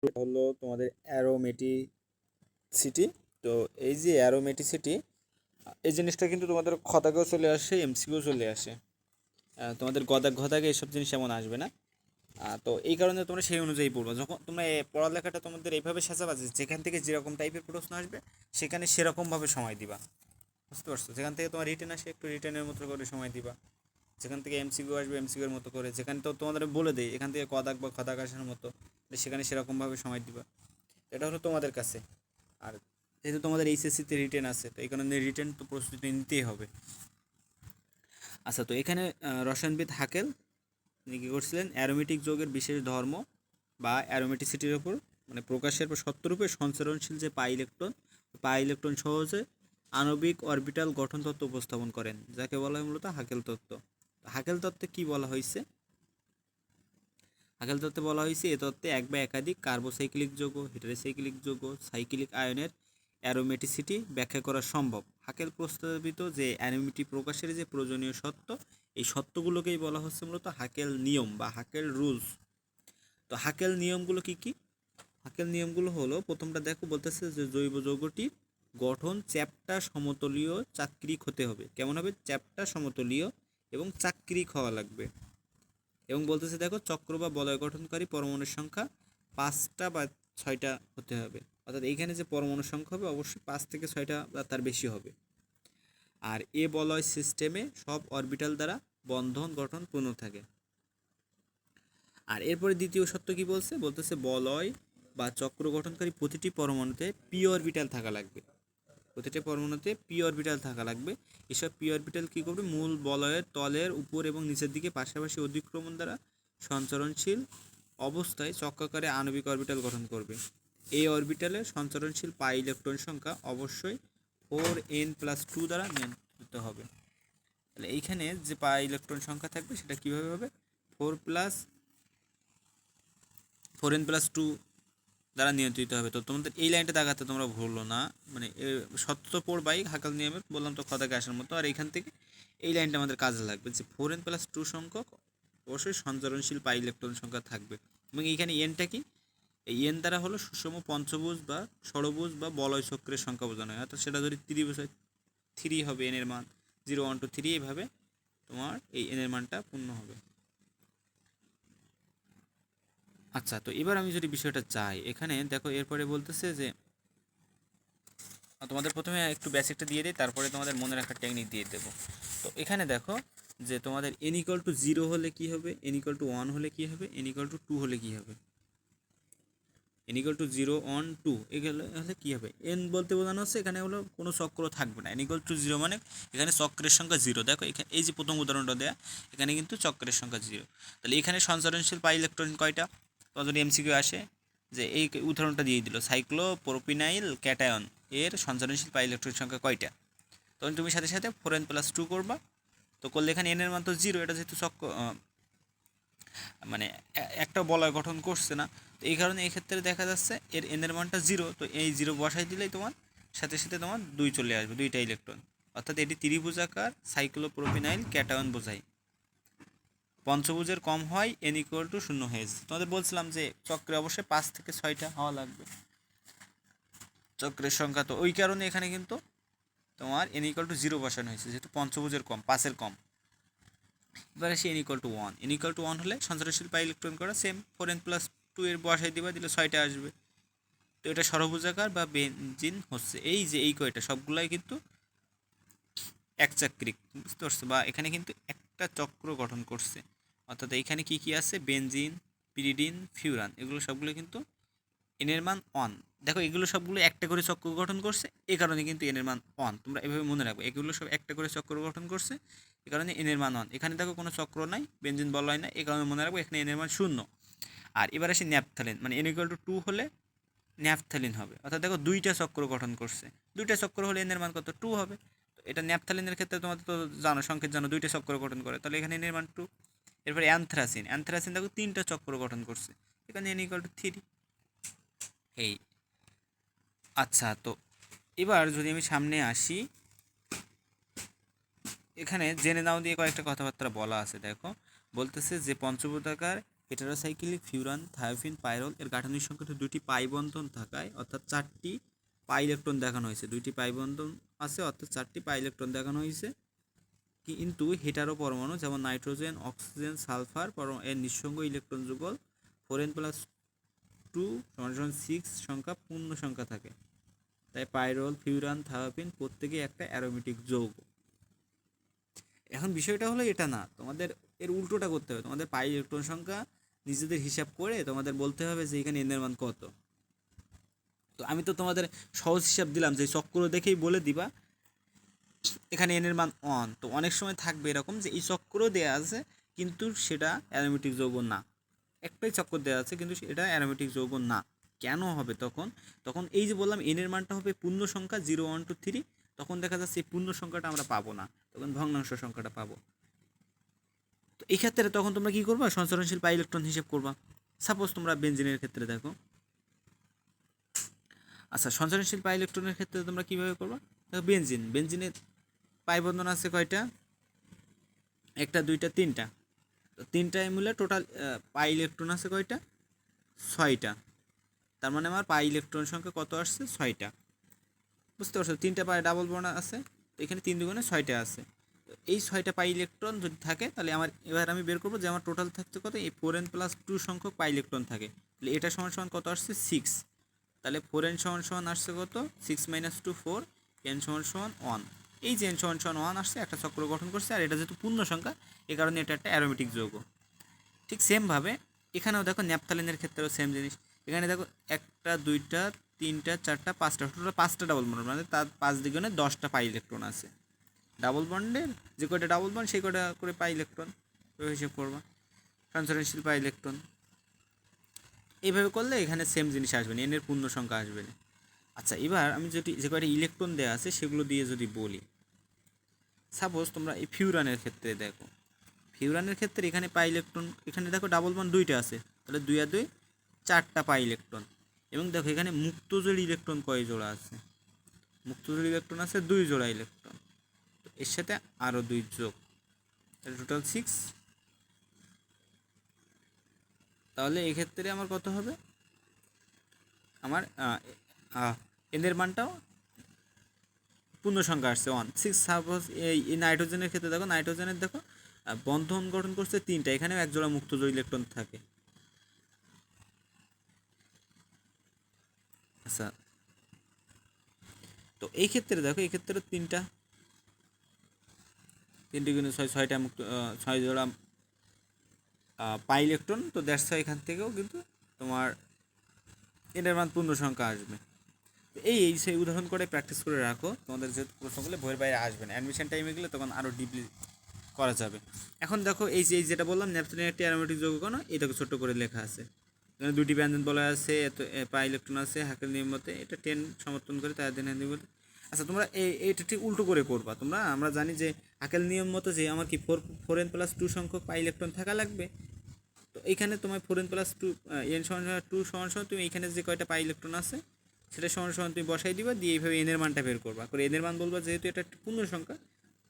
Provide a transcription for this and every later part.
হলো তোমাদের অ্যারোমেটিসিটি। তো এই যে অ্যারোমেটিসিটি, এই জিনিসটা কিন্তু তোমাদের খতাকেও চলে আসে, এমসিকিউ চলে আসে। তোমাদের ঘদাকে এইসব জিনিস এমন আসবে না। তো এই কারণে তোমরা সেই অনুযায়ী পড়বো। যখন তোমরা পড়ালেখাটা তোমাদের এইভাবে সাজাবা যে যেখান থেকে যেরকম টাইপের প্রশ্ন আসবে সেখানে সেরকমভাবে সময় দিবা। বুঝতে পারছো? যেখান থেকে তোমার রিটেন আসে একটু রিটেনের মতো করে সময় দিবা, যেখান থেকে এমসিকিউ আসবে এমসিকিউর মতো করে, যেখানে তো তোমাদের বলে দেয় এখান থেকে কদাক বা খদাক আসার মতো, সেখানে সেরকমভাবে সময় দিবা। এটা হলো তোমাদের কাছে। আর যেহেতু তোমাদের এইচএসসিতে রিটেন আছে, তো এই কারণে রিটেন তো প্রস্তুতি নিতেই হবে। আচ্ছা, তো এখানে রসায়নবিদ হাকেল তিনি কী করছিলেন, অ্যারোমেটিক যৌগের বিশেষ ধর্ম বা অ্যারোমেটিসিটির ওপর মানে প্রকাশের পর সত্যরূপে সঞ্চরণশীল যে পাই ইলেকট্রন সহজে আণবিক অরবিটাল গঠন তত্ত্ব উপস্থাপন করেন, যাকে বলা হয় মূলত হাকেল তত্ত্ব। হাকেল তত্ত্বে কি বলা হয়েছে? হাকেল তত্ত্বে বলা হয়েছে এ তত্ত্বে এক বা একাধিক কার্বোসাইক্লিক যৌগ, হেটারোসাইক্লিক যৌগ, সাইক্লিক আয়নের অ্যারোমেটিসিটি ব্যাখ্যা করা সম্ভব। হাকেল প্রস্তাবিত যে অ্যারোমেটি প্রকাশের যে প্রয়োজনীয় সত্য, এই সত্যগুলোকেই বলা হচ্ছে মূলত হাকেল নিয়ম বা হাকেল রুলস। তো হাকেল নিয়মগুলো কি কি? হাকেল নিয়মগুলো হলো, প্রথমটা দেখো বলতেছে যে জৈব যৌগটির গঠন চ্যাপ্টা সমতলীয় চাক্রিক হতে হবে। কেমন হবে? চ্যাপ্টা সমতলীয় এবং চাক্রিক হওয়া লাগবে। এবং বলতেছে দেখো চক্র বা বলয় গঠনকারী পরমাণুর সংখ্যা 5টা বা 6টা হতে হবে। অর্থাৎ এইখানে যে পরমাণুর সংখ্যা হবে অবশ্যই 5 থেকে 6টা বা তার বেশি হবে। আর এ বলয় সিস্টেমে সব অরবিটাল দ্বারা বন্ধন গঠন পূর্ণ থাকে। আর এরপরে দ্বিতীয় সত্য কি বলছে? বলতেছে বলয় বা চক্র গঠনকারী প্রতিটি পরমাণুতে পি অরবিটাল থাকা লাগবে। প্রতিটি পরমাণুতে পি অরবিটাল থাকা লাগবে। এসব পি অরবিটাল কী করবে? মূল বলয়ের তলের উপর এবং নিচের দিকে পাশাপাশি অধিক্রমণ দ্বারা সঞ্চরণশীল অবস্থায় চক্রাকারে আণবিক অরবিটাল গঠন করবে। এই অরবিটালের সঞ্চরণশীল পাই ইলেকট্রন সংখ্যা অবশ্যই 4n+2 দ্বারা নিয়ন্ত্রিত হবে। তাহলে এইখানে যে পাই ইলেকট্রন সংখ্যা থাকবে সেটা কীভাবে হবে? 4n+2 দ্বারা নিয়ন্ত্রিত হবে। তো তোমাদের এই লাইনটা দেখাতে তোমরা ভুলো না, মানে সত্য তো পড়বাই হাকাল নিয়মের, বললাম তো খদাকে আসার মতো। আর এখান থেকে এই লাইনটা আমাদের কাজে লাগবে যে 4n+2 সংখ্যক অবশ্যই সঞ্চরণশীল পাই ইলেকট্রন সংখ্যা থাকবে। এবং এইখানে এনটা কি? এই এন দ্বারা হলো সুষম পঞ্চভুজ বা ষড়ভুজ বা বলয় চক্রের সংখ্যা বোঝানো হয়। অর্থাৎ সেটা যদি ত্রিভুজ হয় 3 হবে এনের মান, 0 1 2 3, এইভাবে তোমার এই এনের মানটা পূর্ণ হবে। আচ্ছা, তো এবার আমি যদি বিষয়টা চাই, এখানে দেখো এরপরে বলতেছে যে তোমাদের প্রথমে একটু বেসিকটা দিয়ে দিই, তারপরে তোমাদের মনে রাখার টেকনিক দিয়ে দেবো। তো এখানে দেখো যে তোমাদের n=0 হলে কি হবে, n=1 হলে কি হবে, n=2 হলে কি হবে। n=0 1 2 এগুলো হলে কী হবে? n বলতে বোঝানো হচ্ছে এখানে হলো কোনো চক্র থাকবে না। n=0 মানে এখানে চক্রের সংখ্যা 0। দেখো এখানে এই যে প্রথম উদাহরণটা দেয়া, এখানে কিন্তু চক্রের সংখ্যা 0। তাহলে এখানে সঞ্চরণশীল পাই ইলেকট্রন কয়টা? তো যদি এমসিকিউ আসে যে এই উদাহরণটা দিয়ে দিল, সাইক্লোপ্রোপিনাইল ক্যাটায়ন এর সঞ্চরণশীল পাই ইলেকট্রন সংখ্যা কয়টা? তখন তুমি সাথে সাথে 4n+2 করবা। তো করলে এখানে n এর মান তো 0, এটা যেহেতু মানে একটা বলয় গঠন করছে না, তো এই কারণে এই ক্ষেত্রে দেখা যাচ্ছে এর n এর মানটা 0। তো এই 0 বসাই দিলেই তোমার সাথে সাথে তোমার 2 চলে আসবে, 2টা ইলেকট্রন। অর্থাৎ এটি ত্রিভুজাকার সাইক্লোপ্রোপিনাইল ক্যাটায়ন বোঝায়। পঞ্চভুজের কম হয় n=0 হয়ে যায়। তোমাদের বলছিলাম যে চক্রে অবশ্যই 5 থেকে 6টা হওয়া লাগবে চক্রের সংখ্যা। তো ওই কারণে এখানে কিন্তু তোমার n=0 বসানো হয়েছে, যেহেতু পঞ্চভুজের কম, 5-এর কম। এবার আসি n=1। n=1 হলে সঞ্চরণশীল পাই ইলেকট্রন করা সেম, 4n+2 এর বসাই দিলে 6টা আসবে। তো এটা ষড়ভুজাকার বা বেনজিন হচ্ছে। এই যে এই কয়টা সবগুলাই কিন্তু একচাক্রিক, বুঝতে পারছো? বা এখানে কিন্তু একটা চক্র গঠন করছে। অর্থাৎ এইখানে কি কি আছে? বেনজিন, পিরিডিন, ফিউরান, এগুলো সবগুলো কিন্তু এনের মান 1। দেখো এগুলো সবগুলো একটা করে চক্র গঠন করছে, এই কারণে কিন্তু এনের মান 1। তোমরা এভাবে মনে রাখবে, এগুলো সব একটা করে চক্র গঠন করছে, এই কারণে এনের মান 1। এখানে দেখো কোনো চক্র নাই, বেনজিন বলা হয় না, এই কারণে মনে রাখবো এখানে এনের মান 0। আর এবার আসি ন্যাপথালিন, মানে n=2 হলে ন্যাপথালিন হবে। অর্থাৎ দেখো 2টা চক্র গঠন করছে, 2টা চক্র হলে এনের মান কত? 2 হবে। তো এটা ন্যাপথালিনের ক্ষেত্রে তোমাদের তো জানো, সংকেত জানো, 2টা চক্র গঠন করে, তাহলে এখানে এনের মান 2। এরপরে অ্যানথ্রাসিন দেখো 3টা চক্র গঠন করছে, এখানে n=3। এই আচ্ছা, তো এবার যদি আমি সামনে আসি, এখানে জেনে নাও দিয়ে কয়েকটা কথাবার্তা বলা আছে। দেখো বলতেছে যে পঞ্চভূতাকার হেটারোসাইক্লিক ফিউরান থায়োফিন পাইরল এর গাঠনিক সংকেতে দুটি পাই বন্ধন থাকায় অর্থাৎ 4টি পাই ইলেকট্রন দেখানো হয়েছে, 2টি পাই বন্ধন আছে অর্থাৎ 4টি পাই ইলেকট্রন দেখানো হয়েছে। কিন্তু হেটারো পরমাণু যেমন নাইট্রোজেন, অক্সিজেন, সালফার এর নিঃসঙ্গ ইলেকট্রন যুগল 4n+2 = 6 সংখ্যা পূর্ণ সংখ্যা থাকে। তাই পাইরল, ফিউরান, থায়োফিন প্রত্যেকেই একটা অ্যারোমেটিক যৌগ। এখন বিষয়টা হলো এটা না, তোমাদের এর উল্টোটা করতে হবে। তোমাদের পাই ইলেকট্রন সংখ্যা নিজেদের হিসাব করে তোমাদের বলতে হবে যে এখানে এন এর মান কত। তো আমি তো তোমাদের সহজ হিসাব দিলাম যে চক্র দেখেই বলে দিবা এখানে এন এর মান 1। তো অনেক সময় থাকবে এরকম যে এই চক্র দেয়া আছে কিন্তু সেটা অ্যারোমেটিক যৌগ না, একটাই চক্র দেওয়া আছে কিন্তু এটা অ্যারোমেটিক যৌগ না। কেন হবে তখন? তখন এই যে বললাম এন এর মানটা হবে পূর্ণ সংখ্যা 0 1 2 3, তখন দেখা যাচ্ছে এই পূর্ণ সংখ্যাটা আমরা পাবো না, তখন ভগ্নাংশ সংখ্যাটা পাবো। তো এই ক্ষেত্রে তখন তোমরা কী করবা? সঞ্চরণশীল পাই ইলেকট্রন হিসেব করবা। সাপোজ তোমরা বেনজিনের ক্ষেত্রে দেখো, আচ্ছা সঞ্চরণশীল পাই ইলেকট্রনের ক্ষেত্রে তোমরা কীভাবে করবা? দেখো বেনজিনের পাই বন্ধন আছে কয়টা? 1 2 3 তো 3টায় মিলে টোটাল পাই ইলেকট্রন আছে কয়টা? 6টা। তার মানে আমার পাই ইলেকট্রন সংখ্যা কত আসছে? 6টা। বুঝতে পারছো? 3টা পাই ডাবল বন্ড আছে, তো এখানে 3 2 6টা আছে। তো এই 6টা পাই ইলেকট্রন যদি থাকে তাহলে আমার এবার আমি বের করবো যে আমার টোটাল থাকছে কত? এই 4n+2 সংখ্যক পাই ইলেকট্রন থাকে। তাহলে এটা সমান সমান কত আসছে? 6। তাহলে 4n সমান সমান আসছে কত? 6 - 2 4, n সমান সমান 1। এই যে n সমান সমান 1 আসছে, একটা চক্র গঠন করছে, আর এটা যেহেতু পূর্ণ সংখ্যা এই কারণে এটা একটা অ্যারোমেটিক যৌগ। ঠিক সেমভাবে এখানেও দেখো ন্যাপথালিনের ক্ষেত্রেও সেম জিনিস। এখানে দেখো 1 2 3 4 5টা, টোটাল 5টা ডাবল বন্ড, মানে তার 5 দ্বিগুণে 10টা পাই ইলেকট্রন আছে। ডাবল বন্ডের যে কয়টা ডাবল বন্ড সেই কয়টা করে পাই ইলেকট্রন হিসেব করবা। ট্রান্সফারেন্সিয়াল পাই ইলেকট্রন এইভাবে করলে এখানে সেম জিনিস আসবে না, এনের পূর্ণ সংখ্যা আসবে না। আচ্ছা এবার আমি যদি যে কয়টা ইলেকট্রন দেওয়া আছে সেগুলো দিয়ে যদি বলি, সাপোজ তোমরা এই ফিউরানের ক্ষেত্রে দেখো, ফিউরানের ক্ষেত্রে এখানে পাই ইলেকট্রন, এখানে দেখো ডাবল বন্ড 2টা আছে, তাহলে 2 আর 2 4টা পাই ইলেকট্রন। এবং দেখো এখানে মুক্তজোড় ইলেকট্রন কয় জোড়া আছে? মুক্তজোড় ইলেকট্রন আছে 2 জোড়া ইলেকট্রন, তো এর সাথে আরও 2 যোগ, তাহলে টোটাল 6। তাহলে এক্ষেত্রে আমার কত হবে? আমার এদের মানটাও পূর্ণ সংখ্যা আসছে 1 6। সাপোজ এই নাইট্রোজেনের ক্ষেত্রে দেখো, নাইট্রোজেনের দেখো বন্ধন গঠন করছে 3টা, এখানেও 1 জোড়া মুক্তজোড় ইলেকট্রন থাকে। আচ্ছা তো এই ক্ষেত্রে দেখো, এই ক্ষেত্রে 3টা 3 গুণে 6 6টা মুক্ত 6 জোড়া পাই ইলেকট্রন, তো দ্যাটস এখান থেকেও কিন্তু তোমার এটার মান পূর্ণ সংখ্যা আসবে। তো এই সেই উদাহরণ করে প্র্যাকটিস করে রাখো, তোমাদের যে প্রশ্নগুলো বইয়ের বাইরে আসবে না, অ্যাডমিশন টাইমে গেলে তখন আরও ডিপলি করা যাবে। এখন দেখো এই যে যেটা বললাম ন্যাপথলিন একটি অ্যারোমেটিক যৌগ কেন, এই দেখো ছোট্ট করে লেখা আছে, এখানে 2টি ব্যঞ্জন বলা আছে, এত পাই ইলেকট্রন আছে, হাকেল নিয়ম মতে এটা 10 সমর্থন করে তার দিন মতে। আচ্ছা তোমরা এইটা ঠিক উল্টো করে করবা তোমরা। আমরা জানি যে হাকেল নিয়ম মতো যে আমার কি 4n+2 সংখ্যক পাই ইলেকট্রন থাকা লাগবে। তো এইখানে তোমার 4n+2 n সমান 2 সমান সমান তুমি এইখানে যে কয়টা পাই ইলেকট্রন আছে সেটা সমান সমান তুমি বসাই দিবা, দিয়ে এইভাবে এন এর মানটা বের করবা। করে এন এর মান বলবা যেহেতু এটা একটা পূর্ণ সংখ্যা,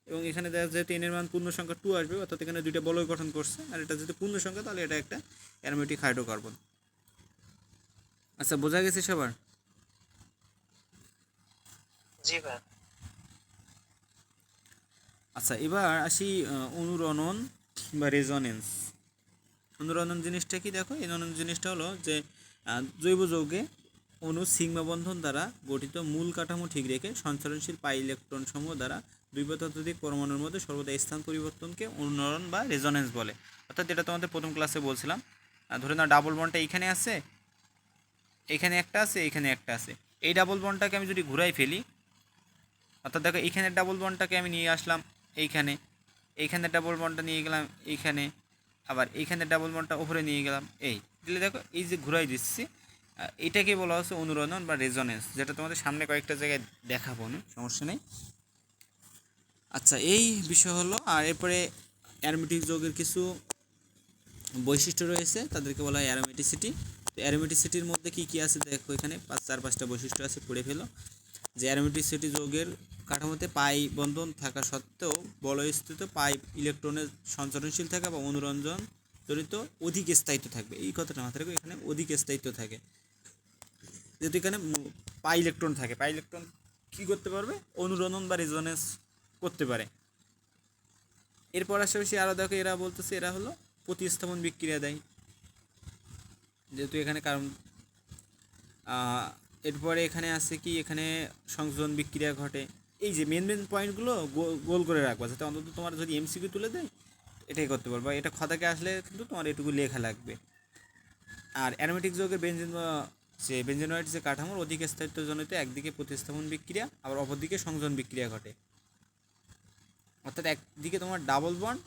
এবং এখানে যেহেতু এন এর মান পূর্ণ সংখ্যা 2 আসবে, অর্থাৎ এখানে 2টা বলয় গঠন করছে, আর এটা যেহেতু পূর্ণ সংখ্যা তাহলে এটা একটা অ্যারোমেটিক হাইড্রোকার্বন। আচ্ছা বোঝা গেছে সবার? জি ভাই। আচ্ছা এবার আসি অনুরণন বা রেজোনেন্স। অনুরণন জিনিসটা কি দেখো, এই অনুরণন জিনিসটা হলো যে জৈব যৌগে অণু সিগমা বন্ধন দ্বারা গঠিত মূল কাঠামো ঠিক রেখে সঞ্চারণশীল পাই ইলেকট্রন সমূহ দ্বারা দুই বা ততোধিক পরমাণুর মধ্যে সর্বদা স্থান পরিবর্তনকে অনুরণন বা রেজোনেন্স বলে। অর্থাৎ যেটা তোমাদের প্রথম ক্লাসে বলছিলাম, ধরে নাও ডাবল বন্ডটা এইখানে আছে, এইখানে একটা আছে, এইখানে একটা আছে, এই ডাবল বন্ডটাকে আমি যদি ঘুরাই ফেলি, অর্থাৎ দেখো এইখানের ডাবল বন্ডটাকে আমি নিয়ে আসলাম এইখানে, এইখানের ডাবল বন্ডটা নিয়ে গেলাম এইখানে, আবার এইখানে ডাবল বন্ডটা উপরে নিয়ে গেলাম, এই দিলে দেখো এই যে ঘুরাই দিচ্ছি, এটাকে বলা হচ্ছে অনুরণন বা রেজোনেন্স, যেটা তোমাদের সামনে কয়েকটা জায়গায় দেখাবো না, সমস্যা নেই। আচ্ছা এই বিষয় হলো। আর এরপরে অ্যারোমেটিক যৌগের কিছু বৈশিষ্ট্য রয়েছে, তাদেরকে বলা হয় অ্যারোমেটিসিটি। তো অ্যারোমেটিসিটির মধ্যে কী কী আছে দেখো, এখানে 4-5টা বৈশিষ্ট্য আছে, পড়ে ফেলো। যে অ্যারোমেটিসিটি যৌগের কাঠামোতে পাই বন্ধন থাকা সত্ত্বেও বলয়স্থিত পাই ইলেকট্রনের সঞ্চরণশীল থাকা বা অনুরঞ্জন জনিত অধিক স্থায়িত্ব থাকবে, এই কথাটা মাথায় রাখো, এখানে অধিক স্থায়িত্ব থাকে যেহেতু এখানে পাই ইলেকট্রন থাকে। পাই ইলেকট্রন কী করতে পারবে? অনুরণন বা রেজোনেন্স করতে পারে। এরপর আশেপাশে আরও দেখো, এরা বলতেছে এরা হলো প্রতিস্থাপন বিক্রিয়া দেয়, যেহেতু এখানে কারণ এরপরে এখানে আছে কি, এখানে সংযোজন বিক্রিয়া ঘটে। এই যে মেন পয়েন্টগুলো গোল করে রাখবা, যাতে অন্তত তোমার যদি এমসিকিউ তুলে দেয় এটাই করতে পারবা। এটা খাতাকে আসলে কিন্তু তোমার এটুকু লেখা লাগবে। আর অ্যারোমেটিক যৌগের বেনজিন যে বেনজেনয়েড যে কাঠামোর অধিক স্থায়িত্বজনিত একদিকে প্রতিস্থাপন বিক্রিয়া, আবার অপরদিকে সংযোজন বিক্রিয়া ঘটে। অর্থাৎ একদিকে তোমার ডাবল বন্ড,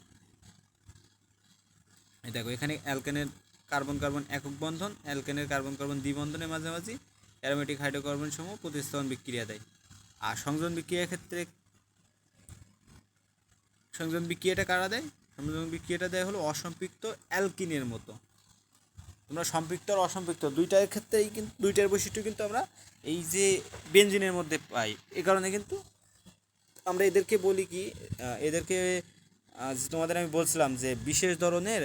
এই দেখো এখানে অ্যালকেনের কার্বন কার্বন একক বন্ধন, অ্যালকেনের কার্বন কার্বন দ্বিবন্ধনের মাঝামাঝি অ্যারোমেটিক হাইড্রোকার্বন সমূহ প্রতিস্থাপন বিক্রিয়া দেয়। আর সংযোজন বিক্রিয়ার ক্ষেত্রে সংযোজন বিক্রিয়াটা কারা দেয়? সংযোজন বিক্রিয়াটা দেয় হলো অসম্পৃক্ত অ্যালকিনের মতো। তোমরা সম্পৃক্ত আর অসম্পৃক্ত দুইটার ক্ষেত্রেই কিন্তু দুইটার বৈশিষ্ট্য কিন্তু আমরা এই যে বেনজিনের মধ্যে পাই। এই কারণে কিন্তু আমরা এদেরকে বলি কি, এদেরকে তোমাদের আমি বলছিলাম যে বিশেষ ধরনের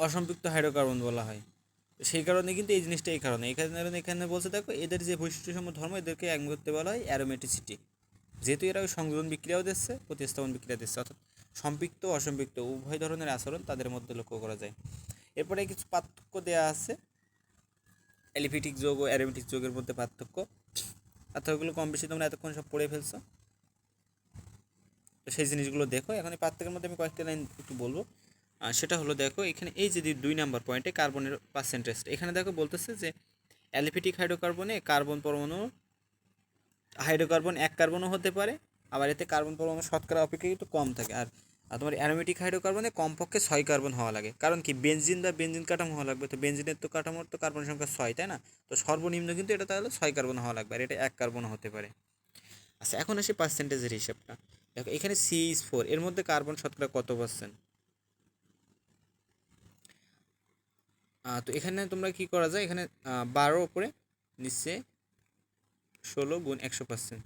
অসম্পৃক্ত হাইড্রোকার্বন বলা হয়। সেই কারণে কিন্তু এই জিনিসটা এই কারণে এখানে বলছে দেখো, এদের যে বৈশিষ্ট্যসমূহ ধর্ম এদেরকে এক করতে বলা হয় অ্যারোমেটিসিটি, যেহেতু এরা সংযোজন বিক্রিয়াও দিচ্ছে প্রতিস্থাপন বিক্রিয়া দিচ্ছে, অর্থাৎ সম্পৃক্ত অসম্পৃক্ত উভয় ধরনের আচরণ তাদের মধ্যে লক্ষ্য করা যায়। এরপরে কিছু পার্থক্য দেওয়া আছে অ্যালিফিটিক যৌগ ও অ্যারোমেটিক যৌগের মধ্যে পার্থক্যগুলো কম বেশি তোমরা এতক্ষণ সব পড়ে ফেলছো, তো সেই জিনিসগুলো দেখো। এখন এই পার্থক্যের মধ্যে আমি কয়েকটা লাইন একটু বলবো। সেটা হলো দেখো এখানে এই যে 2 নম্বর পয়েন্টে কার্বনের পার্সেন্টেজ, এখানে দেখো বলতেছে যে অ্যালিফিটিক হাইড্রোকার্বনে কার্বন পরমাণু হাইড্রোকার্বন এক কার্বনও হতে পারে, আবার এতে কার্বন পরমাণু শতকরা অপেক্ষাকৃত কম থাকে। আর তোমার অ্যারোমেটিক হাইড্রোকার্বনে কমপক্ষে 6 কার্বন হওয়া লাগে। কারণ কি, বেনজিন কাঠামো হওয়া লাগবে, তো বেনজিনের তো কাঠামোর তো কার্বন সংখ্যা 6, তাই না? তো সর্বনিম্ন কিন্তু এটা তাহলে 6 কার্বন হওয়া লাগবে, আর এটা 1 কার্বনও হতে পারে। আচ্ছা, এখন আসি পার্সেন্টেজের হিসাবটা। দেখো এখানে CH4 এর মধ্যে কার্বন শতকরা কত পার্সেন্ট? তো এখানে তোমরা কি করা যায়, এখানে 12 উপরে নিচে 16 গুণ 100%,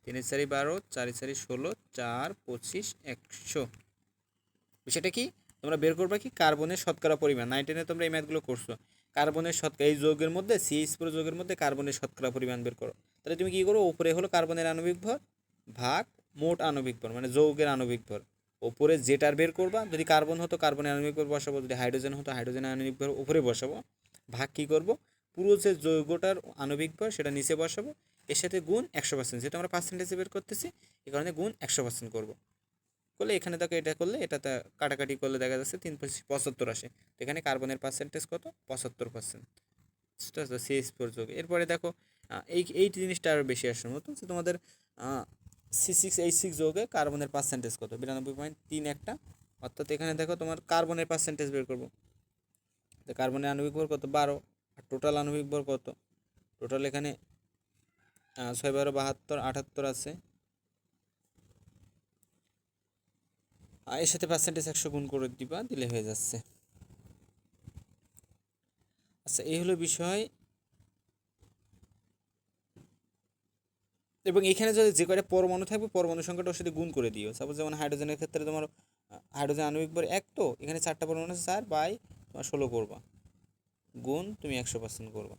3 4 12, 4 4 16, 4 25 100। বিষয়টা কি, তোমরা বের করবা কি কার্বনের শতকরা পরিমাণ। 9-10 তোমরা এই ম্যাথগুলো করছো। কার্বনের শতকরা এই যৌগের মধ্যে CH4 যৌগের মধ্যে কার্বনের শতকরা পরিমাণ বের করো। তাহলে তুমি কি করো, উপরে হলো কার্বনের আণবিক ভর ভাগ মোট আণবিক ভর, মানে যৌগের আণবিক ভর। উপরে যেটার বের করবা, যদি কার্বন হতো কার্বনের আণবিক ভর বসাবো, যদি হাইড্রোজেন হতো হাইড্রোজেনের আণবিক ভর উপরে বসাবো, ভাগ কি করব, পুরো যে যৌগটার আণবিক ভর সেটা নিচে বসাবো, এর সাথে গুণ 100%, যেটা আমরা পার্সেন্টেজে বের করতেছি এই কারণে গুণ 100% করবো। করলে এখানে দেখো এটা করলে এটাতে কাটাকাটি করলে দেখা যাচ্ছে 3 × 75 আসে। তো এখানে কার্বনের পার্সেন্টেজ কত? 75%। CH4 যৌগ। এরপরে দেখো এই জিনিসটা আরও বেশি আসার মতো যে তোমাদের C6H6 যৌগে কার্বনের পার্সেন্টেজ কত? 92.3 একটা। অর্থাৎ এখানে দেখো তোমার কার্বনের পার্সেন্টেজ বের করবো, তো কার্বনের আণবিক ভর কত? 12। আর টোটাল আণবিক ভর কত? টোটাল এখানে 6 12 72 78 আছে, এর সাথে পার্সেন্টেজ 100 গুণ করে দিবা, দিলে হয়ে যাচ্ছে। আচ্ছা, এই হলো বিষয়। এবং এখানে যদি যে কয়টা পরমাণু থাকবে পরমাণু সংখ্যাটা ওর সাথে গুণ করে দিও। সাপোজ যেমন হাইড্রোজেনের ক্ষেত্রে তোমার হাইড্রোজেন আণবিক ভর 1, তো এখানে 4টা পরমাণু আছে, 4 বাই তোমার 16 করবা, গুণ তুমি 100% করবা,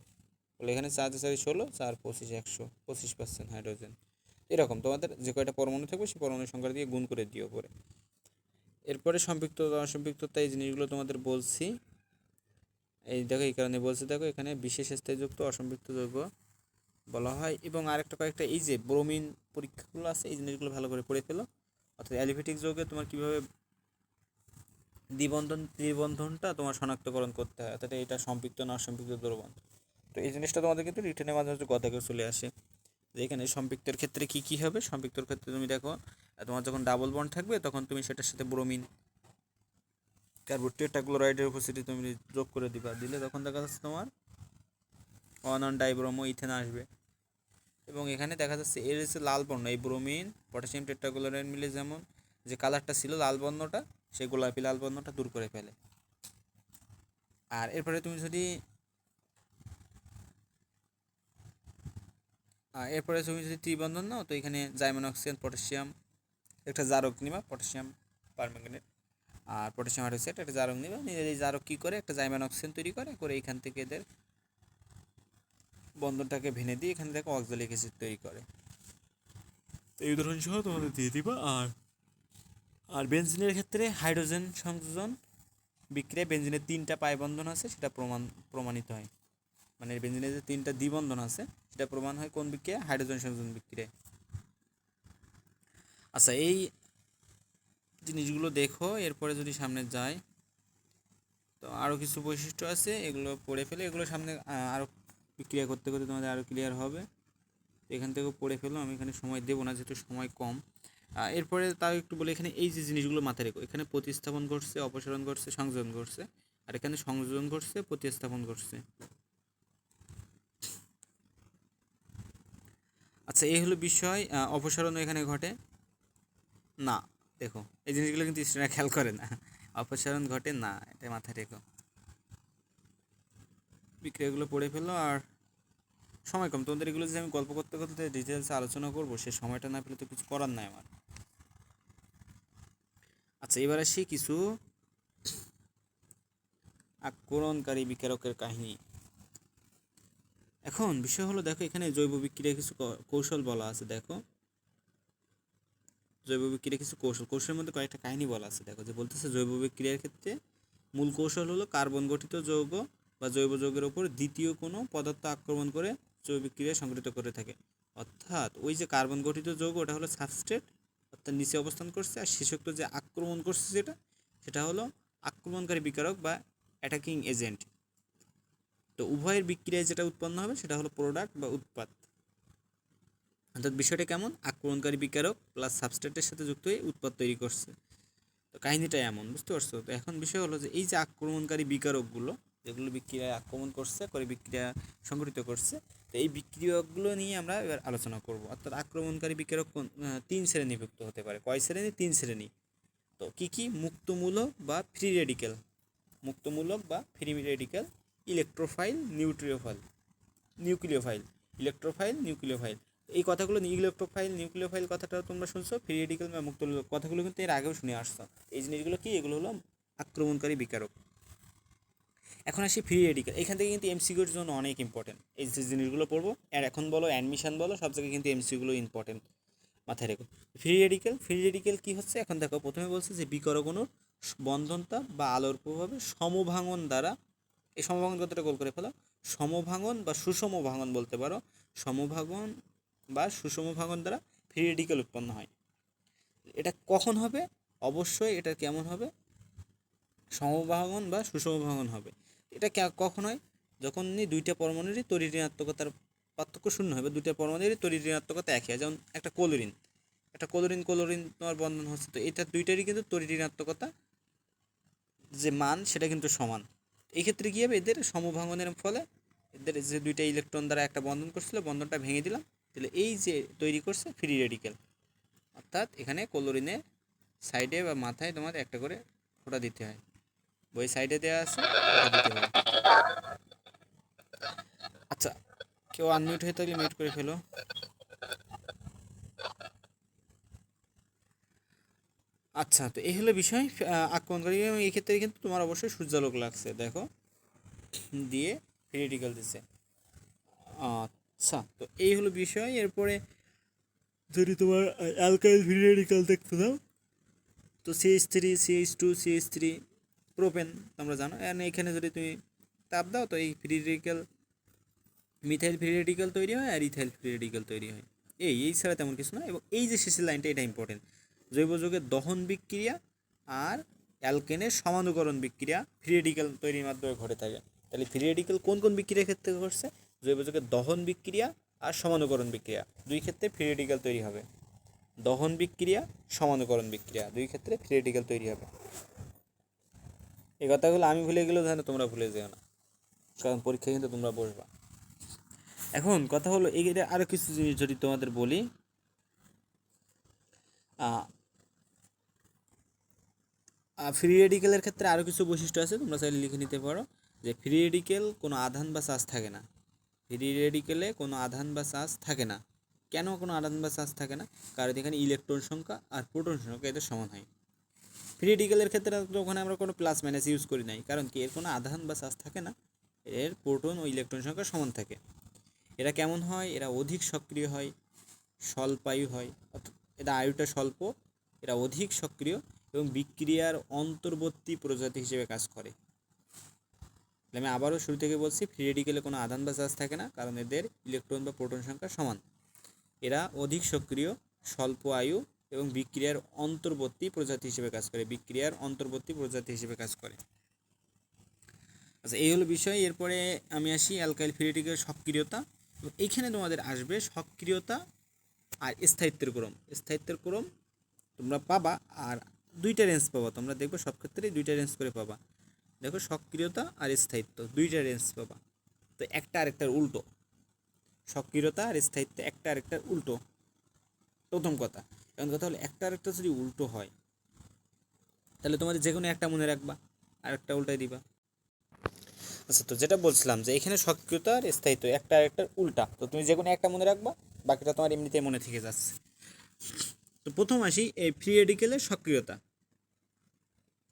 বলে এখানে 4 4 16, 4 25 100, 25% হাইড্রোজেন। এরকম তোমাদের যে কয়টা পরমাণু থাকবে সেই পরমাণু সংখ্যা দিয়ে গুণ করে দিও পরে। এরপরে সম্পৃক্ততা অসম্পৃক্ততা এই জিনিসগুলো তোমাদের বলছি। এই দেখো এই কারণে বলছি, দেখো এখানে বিশেষ স্থায়ীযুক্ত অসম্পৃক্ত যৌগ বলা হয়। এবং আরেকটা কয়েকটা এই যে ব্রোমিন পরীক্ষাগুলো আছে এই জিনিসগুলো ভালো করে পড়ে ফেলো। অর্থাৎ অ্যালিফেটিক যৌগে তোমার কীভাবে ত্রিবন্ধনটা তোমার শনাক্তকরণ করতে হয়, অর্থাৎ এটা সম্পৃক্ত না অসম্পৃক্ত দ্রবণ। তো এই জিনিসটা তোমাদের কিন্তু রিটেনের মাঝে হচ্ছে কথা কেউ চলে আসে যে এখানে সম্পৃক্তের ক্ষেত্রে কী কী হবে। সম্পৃক্তর ক্ষেত্রে তুমি দেখো তোমার যখন ডাবল বন্ড থাকবে তখন তুমি সেটার সাথে ব্রোমিন টেট্রাক্লোরাইডের উপস্থিতি তুমি যোগ করে দিবা, দিলে তখন দেখা যাচ্ছে তোমার 1 ডাইব্রোমো ইথেন আসবে। এবং এখানে দেখা যাচ্ছে এর হচ্ছে লাল বর্ণ, এই ব্রোমিন পটাশিয়াম টেট্রাক্লোরাইড মিলে যেমন যে কালারটা ছিল লাল বর্ণটা, সেই গোলাপি লাল বর্ণটা দূর করে ফেলে। আর এরপরে তুমি যদি ত্রিবন্ধন নাও, তো এখানে জাইমন অক্সিজেন পটাশিয়াম একটা জারক নিবা, পটাশিয়াম পারম্যাঙ্গানেট, আর পটাশিয়াম হাইড্রোক্সাইড একটা জারক নেবে, এই জারক কী করে একটা জাইমান অক্সিজেন তৈরি করে এইখান থেকে এদের বন্ধনটাকে ভেঙে দিয়ে এখান থেকে অক্সালিক অ্যাসিড তৈরি করে। তো এই উদাহরণ সহ তোমাদের দিয়ে দিবা। আর বেনজিনের ক্ষেত্রে হাইড্রোজেন সংযোজন বিক্রিয়ায় বেনজিনের 3টা পাই বন্ধন আছে সেটা প্রমাণিত হয়, মানে বেনজিনের যে 3টা দ্বিবন্ধন আছে সেটা প্রমাণ হয় কোন বিক্রিয়া? হাইড্রোজেন সংযোজন বিক্রিয়ায়। আচ্ছা, এই জিনিসগুলো দেখো। এরপরে যদি সামনে যায় তো আরও কিছু বৈশিষ্ট্য আছে, এগুলো পড়ে ফেলে, এগুলো সামনে আরও বিক্রিয়া করতে করতে তোমাদের আরও ক্লিয়ার হবে। এখান থেকেও পড়ে ফেলো, আমি এখানে সময় দেবো না যেহেতু সময় কম। এরপরে তাও একটু বলে, এখানে এই যে জিনিসগুলো মাথায় রেখো, এখানে প্রতিস্থাপন ঘটছে, অপসারণ ঘটছে, সংযোজন ঘটছে, আর এখানে সংযোজন ঘটছে, প্রতিস্থাপন ঘটছে। আচ্ছা, এই হলো বিষয়। অপসারণ এখানে ঘটে না, দেখো এই জিনিসগুলো কিন্তু স্টুডেন্টরা খেয়াল করে না, অপসারণ ঘটে না, এটা মাথায় রেখো। বিক্রিয়াগুলো পড়ে ফেলো, আর সময় কম, তোমাদের এগুলো যে আমি গল্প করতে করতে ডিটেলসে আলোচনা করবো, সে সময়টা না পেলে তো কিছু করার নাই আমার। আচ্ছা, এবার আসি কিছু আক্রমণকারী বিকারকের কাহিনী। এখন বিষয় হলো, দেখো এখানে জৈব বিক্রিয়া কিছু কৌশল বলা আছে। দেখো জৈব বিক্রিয়া কিছু কৌশলের মধ্যে কয়েকটা কাহিনী বলা আছে। দেখো যে বলতেছে, জৈব বিক্রিয়ার ক্ষেত্রে মূল কৌশল হলো কার্বন গঠিত যৌগ বা জৈব যৌগের উপর দ্বিতীয় কোনো পদার্থ আক্রমণ করে জৈব বিক্রিয়া সংঘটিত করে থাকে। অর্থাৎ ওই যে কার্বন গঠিত যৌগ ওটা হলো সাবস্ট্রেট, অর্থাৎ নিচে অবস্থান করছে, আর শেষোক্ত যে আক্রমণ করছে সেটা হলো আক্রমণকারী বিকারক বা অ্যাটাকিং এজেন্ট। তো উভয়ের বিক্রিয়ায় যেটা উৎপন্ন হবে সেটা হলো প্রোডাক্ট বা উৎপাদ। অর্থাৎ বিষয়টা কেমন? আক্রমণকারী বিকারক প্লাস সাবস্ট্রেটের সাথে যুক্ত হয়ে উৎপাদ তৈরি করছে। তো কাহিনীটা এমন, বুঝতে পারছো? তো এখন বিষয় হলো যে এই যে আক্রমণকারী বিকারকগুলো যেগুলো বিক্রিয়ায় আক্রমণ করছে, করে বিক্রিয়া সংঘটিত করছে, তো এই বিক্রিয়কগুলো নিয়ে আমরা এবার আলোচনা করব। অর্থাৎ আক্রমণকারী বিকারক 3 শ্রেণীভুক্ত হতে পারে। কয় শ্রেণী? 3 শ্রেণী। তো কি কি? মুক্তমূলক বা ফ্রি রেডিক্যাল, মুক্তমূলক বা free radical, electrophile, nucleophile, electrophile, nucleophile. এই কথাগুলো ইলেকট্রোফাইল, নিউক্লিওফাইল কথাটা তোমরা শুনছো, ফ্রি রেডিক্যাল বা মুক্তমূলক কথাগুলো কিন্তু এর আগেও শুনে আসছো। এই জিনিসগুলো কি? এগুলো হলো আক্রমণকারী বিকারক। এখন আসি ফ্রি রেডিক্যাল। এখান থেকে কিন্তু এমসিকিউর জন্য অনেক ইম্পর্টেন্ট এই যে জিনিসগুলো পড়বো, আর এখন বলো অ্যাডমিশন বলো, সব জায়গায় কিন্তু এমসিকিউগুলো ইম্পর্টেন্ট, মাথায় রেখো। ফ্রি রেডিক্যাল কি হচ্ছে? এখন দেখো, প্রথমে বলছে যে বিকরক অণুর বন্ধনতা বা আলোর প্রভাবে সমভাঙন দ্বারা, এই সমভাঙন কথাটা গোল করে ফেলো, সমভাঙন বা সুষম ভাঙন বলতে পারো, সমভাঙন বা সুষম ভাঙন দ্বারা ফ্রি রেডিক্যাল উৎপন্ন হয়। এটা কখন হবে? অবশ্যই এটা কেমন হবে? সমভাঙন বা সুষম ভাঙন হবে। এটা কখন হয়? যখন দুইটা পরমাণুরই তড়িৎ ঋণাত্মকতার পার্থক্য শূন্য হবে, দুইটা পরমাণুরই তড়িৎ ঋণাত্মকতা একই হয়। যেমন একটা ক্লোরিন তোমার বন্ধন হচ্ছে, তো এটা দুইটারই কিন্তু তড়িৎ ঋণাত্মকতা যে মান সেটা কিন্তু সমান। এই ক্ষেত্রে কী হবে? এদের সমভাঙনের ফলে এদের যে দুইটা ইলেকট্রন দ্বারা একটা বন্ধন করছিল, বন্ধনটা ভেঙে দিলাম, তাহলে এই যে তৈরি করছে ফ্রি রেডিক্যাল। অর্থাৎ এখানে ক্লোরিনের সাইডে বা মাথায় তোমার একটা করে ফোঁটা দিতে হয়, বই সাইডে দেওয়া আছে, ফোঁটা দিতে হবে। আচ্ছা, কেউ আনমিউট হয়ে থাকলে মিউট করে ফেলো। আচ্ছা, তো এই হলো বিষয় আক্রমণকারী। এই ক্ষেত্রে কিন্তু তোমার অবশ্যই সূর্যালোক লাগছে, দেখো দিয়ে ফ্রি রেডিক্যাল দিচ্ছে। আচ্ছা, তো এই হলো বিষয়। এরপরে যদি তোমার অ্যালকাইল ফ্রি রেডিক্যাল দেখতে দাও, তো CH3, CH2, CH3, প্রোপেন তোমরা জানো। এখানে যদি তুমি তাপ দাও তো এই free radical, methyl free radical তৈরি হয় আর ইথাইল ফ্রি রেডিক্যাল তৈরি হয়। এই ছাড়া তেমন কিছু না। এবং এই যে শেষের লাইনটা, এটা ইম্পর্টেন্ট। জৈব যৌগের দহন বিক্রিয়া আর অ্যালকেনের সমানুকরণ বিক্রিয়া ফ্রি রেডিক্যাল তৈরির মাধ্যমে ঘটে থাকে। তাহলে ফ্রি রেডিক্যাল কোন কোন বিক্রিয়ার ক্ষেত্রে ঘটছে? জৈব যৌগের দহন বিক্রিয়া আর সমানুকরণ বিক্রিয়া, দুই ক্ষেত্রে ফ্রি রেডিক্যাল তৈরি হবে। দহন বিক্রিয়া, সমানুকরণ বিক্রিয়া, দুই ক্ষেত্রে ফ্রি রেডিক্যাল তৈরি হবে। এই কথাগুলো আমি ভুলে গেলেও যেন তোমরা ভুলে যেও না, কারণ পরীক্ষায় কিন্তু তোমরা বসবা। এখন কথা হলো, এই আরও কিছু জিনিস যদি তোমাদের বলি, ফ্রি রেডিক্যালের ক্ষেত্রে আরও কিছু বৈশিষ্ট্য আছে, তোমরা চাইলে লিখে নিতে পারো। যে ফ্রি রেডিক্যাল কোনো আধান বা চার্জ থাকে না। ফ্রি রেডিক্যালে কোনো আধান বা চার্জ থাকে না। কেন কোনো আধান বা চার্জ থাকে না? কারণ এখানে ইলেকট্রন সংখ্যা আর প্রোটন সংখ্যা এদের সমান হয়। ফ্রি রেডিকেলের ক্ষেত্রে তো ওখানে আমরা কোনো প্লাস মাইনাস ইউজ করি নাই, কারণ কি এর কোনো আধান বা চার্জ থাকে না, এর প্রোটন ও ইলেকট্রন সংখ্যা সমান থাকে। এরা কেমন হয়, এরা অধিক সক্রিয় হয়, স্বল্পায়ু হয়, অর্থাৎ এরা আয়ুটা স্বল্প, এরা অধিক সক্রিয় এবং বিক্রিয়ার অন্তর্বর্তী প্রজাতি হিসেবে কাজ করে। আমি আবারও শুরু থেকে বলছি, ফ্রি রেডিকেলে কোনো আধান বা চার্জ থাকে না, কারণ এদের ইলেকট্রন বা প্রোটন সংখ্যা সমান। এরা অধিক সক্রিয়, স্বল্প আয়ু এবং বিক্রিয়ার অন্তর্বর্তী প্রজাতি হিসেবে কাজ করে, বিক্রিয়ার অন্তর্বর্তী প্রজাতি হিসেবে কাজ করে। আচ্ছা, এই হলো বিষয়। এরপরে আমি আসি অ্যালকাইল ফ্রি রেডিকেলের সক্রিয়তা। এইখানে তোমাদের আসবে সক্রিয়তা আর স্থায়িত্বের ক্রম। স্থায়িত্বের ক্রম তোমরা পাবা, আর দুইটা রেঞ্জ পাবা, তোমরা দেখবে সব ক্ষেত্রেই দুইটা রেঞ্জ করে পাবা। দেখো, সক্রিয়তা আর স্থায়িত্ব দুইটা রেঞ্জ পাবা, তো একটা আরেকটার উল্টো। সক্রিয়তা আর স্থায়িত্ব একটা আরেকটার উল্টো, প্রথম কথা। এখন কথা হলো, একটা আরেকটা যদি উল্টো হয় তাহলে তোমাদের যে কোনো একটা মনে রাখবা, আর একটা উল্টাই দিবা। আচ্ছা, তো যেটা বলছিলাম যে এখানে সক্রিয়তা আর স্থায়িত্ব একটা আরেকটার উল্টা, তো তুমি যে কোনো একটা মনে রাখবা, বাকিটা তোমার এমনিতেই মনে থেকে যাচ্ছে। তো প্রথম আসি এই ফ্রি রেডিকেলের সক্রিয়তা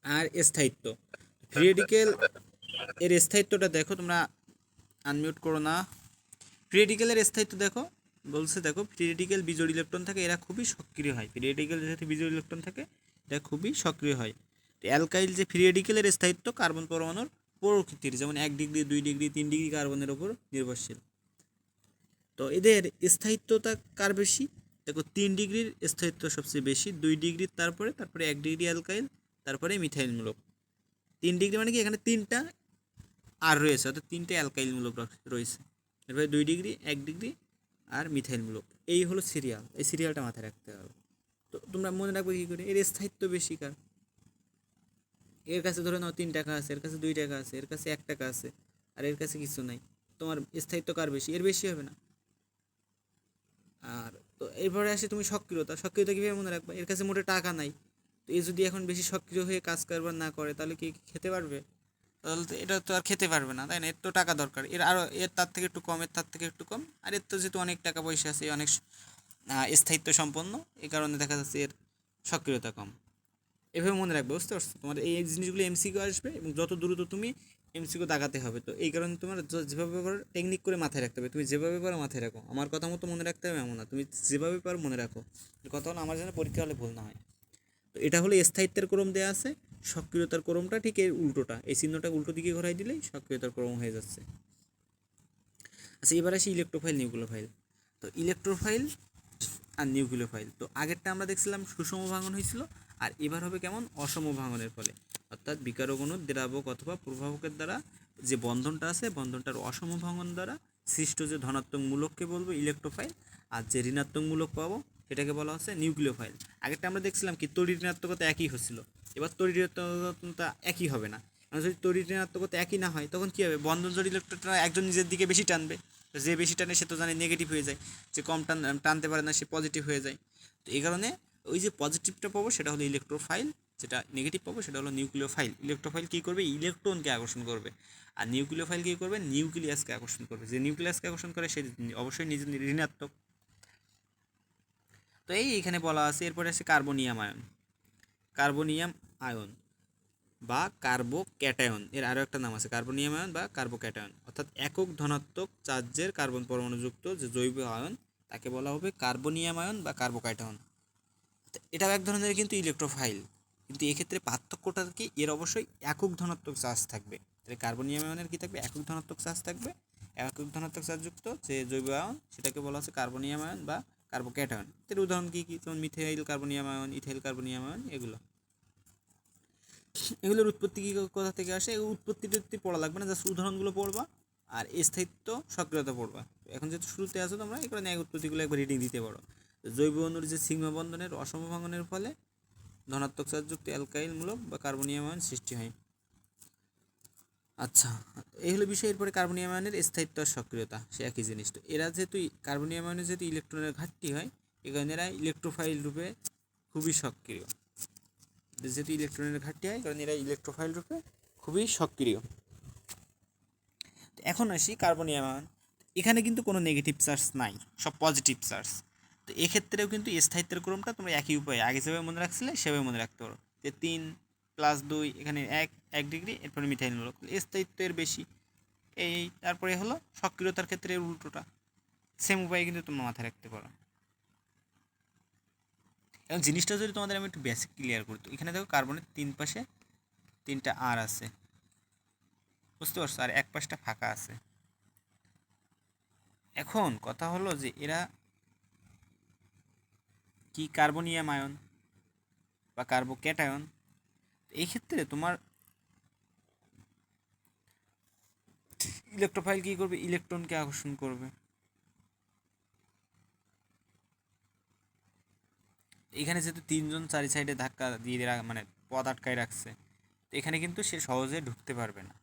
আর স্থায়িত্ব। ফ্রি রেডিকেল এর স্থায়িত্বটা দেখো, তোমরা আনমিউট করো না। ফ্রি রেডিকেলের স্থায়িত্ব দেখো, বলছে দেখো, ফ্রি রেডিকেল বিজোড় ইলেকট্রন থাকে, এরা খুবই সক্রিয় হয়। ফ্রি রেডিকেল যেহেতু বিজোড় ইলেকট্রন থাকে, এটা খুবই সক্রিয় হয়। তো অ্যালকাইল যে ফ্রি রেডিকেলের স্থায়িত্ব কার্বন পরমাণুর প্রকৃতির, যেমন 1 ডিগ্রি 2 ডিগ্রি 3 ডিগ্রি কার্বনের ওপর নির্ভরশীল। তো এদের স্থায়িত্বটা কার বেশি? দেখো, 3 ডিগ্রির স্থায়িত্ব সবচেয়ে বেশি, 2 ডিগ্রির তারপরে 1 ডিগ্রি অ্যালকাইল, তারপরে মিথাইলমূলক। 3 ডিগ্রি মানে কি, এখানে 3টা আর রয়েছে, অর্থাৎ 3টে অ্যালকাইলমূলক রয়েছে। এরপরে 2 ডিগ্রি, 1 ডিগ্রি আর মিথাইলমূলক। এই হলো সিরিয়াল, এই সিরিয়ালটা মাথায় রাখতে হবে। তো তোমরা মনে রাখবে কী করে, এর স্থায়িত্ব বেশি কার। এর কাছে ধরে নাও 3 টাকা আছে, এর কাছে 2 টাকা আছে, এর কাছে 1 টাকা আছে, আর এর কাছে কিছু নাই, তোমার স্থায়িত্ব কার বেশি? এর বেশি হবে না? আর তো এরপরে আসে তুমি সক্রিয়তা। সক্রিয়তা কীভাবে মনে রাখবে? এর কাছে মোটে টাকা নাই, তো এ যদি এখন বেশি সক্রিয় হয়ে কাজ কারবার না করে, তাহলে কি খেতে পারবে? তাহলে তো এটা তো আর খেতে পারবে না, তাই না? এর তো টাকা দরকার, এর আরও, এর তার থেকে একটু কম, এর তার থেকে একটু কম, আর এর তো যেহেতু অনেক টাকা পয়সা আছে, অনেক স্থায়িত্ব সম্পন্ন, এই কারণে দেখা যাচ্ছে এর সক্রিয়তা কম। এভাবে মনে রাখবে, বুঝতে পারছো? তোমার এই জিনিসগুলো এমসিকিউ আসবে, এবং যত দ্রুত তুমি এমসিকিউ দাগাতে হবে। তো এই কারণে তোমার যেভাবে পারো টেকনিক করে মাথায় রাখতে হবে। তুমি যেভাবে পারো মাথায় রাখো, আমার কথা মতো মনে রাখতে হবে এমন না, তুমি যেভাবে পারো মনে রাখো। কথা হলো, আমার যেন পরীক্ষা হলে ভুল না হয়। তো এটা হলো স্থায়িত্বের ক্রম দেওয়া আছে, সক্রিয়তার ক্রমটা ঠিক এর উল্টোটা, এই চিহ্নটা উল্টো দিকে ঘোরাই দিলেই সক্রিয়তার ক্রম হয়ে যাচ্ছে। আচ্ছা, এবার আসি ইলেকট্রোফাইল নিউক্লিওফাইল। তো ইলেকট্রোফাইল আর নিউক্লিওফাইল, তো আগেরটা আমরা দেখছিলাম সুষম ভাঙন হয়েছিল, আর এবার হবে কেমন, অসম ভাঙনের ফলে, অর্থাৎ বিকারক অণুর দ্রাবক অথবা প্রভাবকের দ্বারা যে বন্ধনটা আছে, বন্ধনটার অসম ভাঙন দ্বারা সৃষ্ট যে ধনাত্মক মূলককে বলবো ইলেকট্রোফাইল, আর যে ঋণাত্মক মূলক পাবো সেটাকে বলা হচ্ছে নিউক্লিওফাইল। আগেরটা আমরা দেখছিলাম কি, তড়িৎ ঋণাত্মকতা একই হচ্ছিল, এবার তড়িৎ ঋণাত্মকতা একই হবে না। যদি তড়িৎ ঋণাত্মকতা একই না হয়, তখন কী হবে, বন্ধন জোড় ইলেকট্রনটা একজন নিজের দিকে বেশি টানবে, যে বেশি টানে সে তো জানে নেগেটিভ হয়ে যায়, যে কম টানতে পারে না সে পজিটিভ হয়ে যায়। তো এই কারণে ওই যে পজিটিভটা পাবো সেটা হলো ইলেকট্রোফাইল, যেটা নেগেটিভ পাবো সেটা হলো নিউক্লিওফাইল। ইলেকট্রোফাইল কী করবে, ইলেকট্রনকে আকর্ষণ করবে, আর নিউক্লিওফাইল কী করবে, নিউক্লিয়াসকে আকর্ষণ করবে। যে নিউক্লিয়াসকে আকর্ষণ করে সে অবশ্যই নিজের ঋণাত্মক। তো এইখানে বলা আছে। এরপরে আছে কার্বনিয়াম আয়ন। কার্বনিয়াম আয়ন বা কার্বোক্যাটায়ন, এর আরও একটা নাম আছে, কার্বনিয়াম আয়ন বা কার্বোক্যাটায়ন, অর্থাৎ একক ধনাত্মক চার্জের কার্বন পরমাণুযুক্ত যে জৈব আয়ন, তাকে বলা হবে কার্বনিয়াম আয়ন বা কার্বোক্যাটায়ন। এটাও এক ধরনের কিন্তু ইলেকট্রোফাইল, কিন্তু এক্ষেত্রে পার্থক্যটা কি, এর অবশ্যই একক ধনাত্মক চার্জ থাকবে। তাহলে কার্বনিয়াম আয়নের কী থাকবে, একক ধনাত্মক চার্জ থাকবে। একক ধনাত্মক চার্জযুক্ত যে জৈব আয়ন সেটাকে বলা হচ্ছে কার্বনিয়াম আয়ন বা কার্বোক্যাটায়ন। এর উদাহরণ কী কী, যেমন methyl carbonium ion, ethyl carbonium ion, এগুলোর উৎপত্তি কী কোথা থেকে আসে, উৎপত্তি পড়া লাগবে না, জাস্ট উদাহরণগুলো পড়বা আর স্থায়িত্ব সক্রিয়তা পড়বা। এখন যেহেতু শুরুতে আসো তোমরা, এই কারণে উৎপত্তিগুলো একবার রিডিং দিতে পারো। জৈব অণুর যে সিগমা বন্ধনের অসম ভাঙনের ফলে ধনাত্মক চার্জযুক্ত অ্যালকাইল মূলক বা কার্বনিয়াম আয়ন সৃষ্টি হয়। আচ্ছা, এই হলো বিষয়। এরপরে কার্বনিয়াম আয়নের স্থায়িত্ব আর সক্রিয়তা, সে একই জিনিস। তো এরা যেহেতু কার্বনিয়াম আয়নের যেহেতু ইলেকট্রনের ঘাটতি হয়, এই কারণে এরা ইলেকট্রোফাইল রূপে খুবই সক্রিয়। যেহেতু ইলেকট্রনের ঘাটতি হয়, কারণ এরা ইলেকট্রোফাইল রূপে খুবই সক্রিয়। এখন আসি কার্বনিয়াম আয়ন। এখানে কিন্তু কোনো নেগেটিভ চার্জ নাই, সব পজিটিভ চার্জ। তো এক্ষেত্রেও কিন্তু স্থায়িত্বের ক্রমটা তোমরা একই উপায়ে আগে যেভাবে মনে রাখছিলে সেভাবে মনে রাখতে পারো। যে 3 + 2 এখানে 1 ডিগ্রি, এরপরে মিথাইল মূলক স্থায়িত্ব এর বেশি। এই তারপরে হলো সক্রিয়তার ক্ষেত্রে এর উল্টোটা। সেম উপায়ে কিন্তু তোমরা মাথায় রাখতে পারো। এবং জিনিসটা যদি তোমাদের আমি একটু বেসিক ক্লিয়ার করতো, এখানে দেখো কার্বনের 3 পাশে 3টা আর আছে, বুঝতে পারছো, আর এক পাশটা ফাঁকা আছে। এখন কথা হলো যে এরা কি কার্বনিয়াম আয়ন বা কার্বোক্যাটায়ন। এই ক্ষেত্রে তোমার ইলেকট্রোফাইল কী করবে, ইলেকট্রনকে আকর্ষণ করবে। এখানে যেহেতু 3জন চারি সাইডে ধাক্কা দিয়ে মানে পথ আটকায় রাখছে, তো এখানে কিন্তু সে সহজে ঢুকতে পারবে না,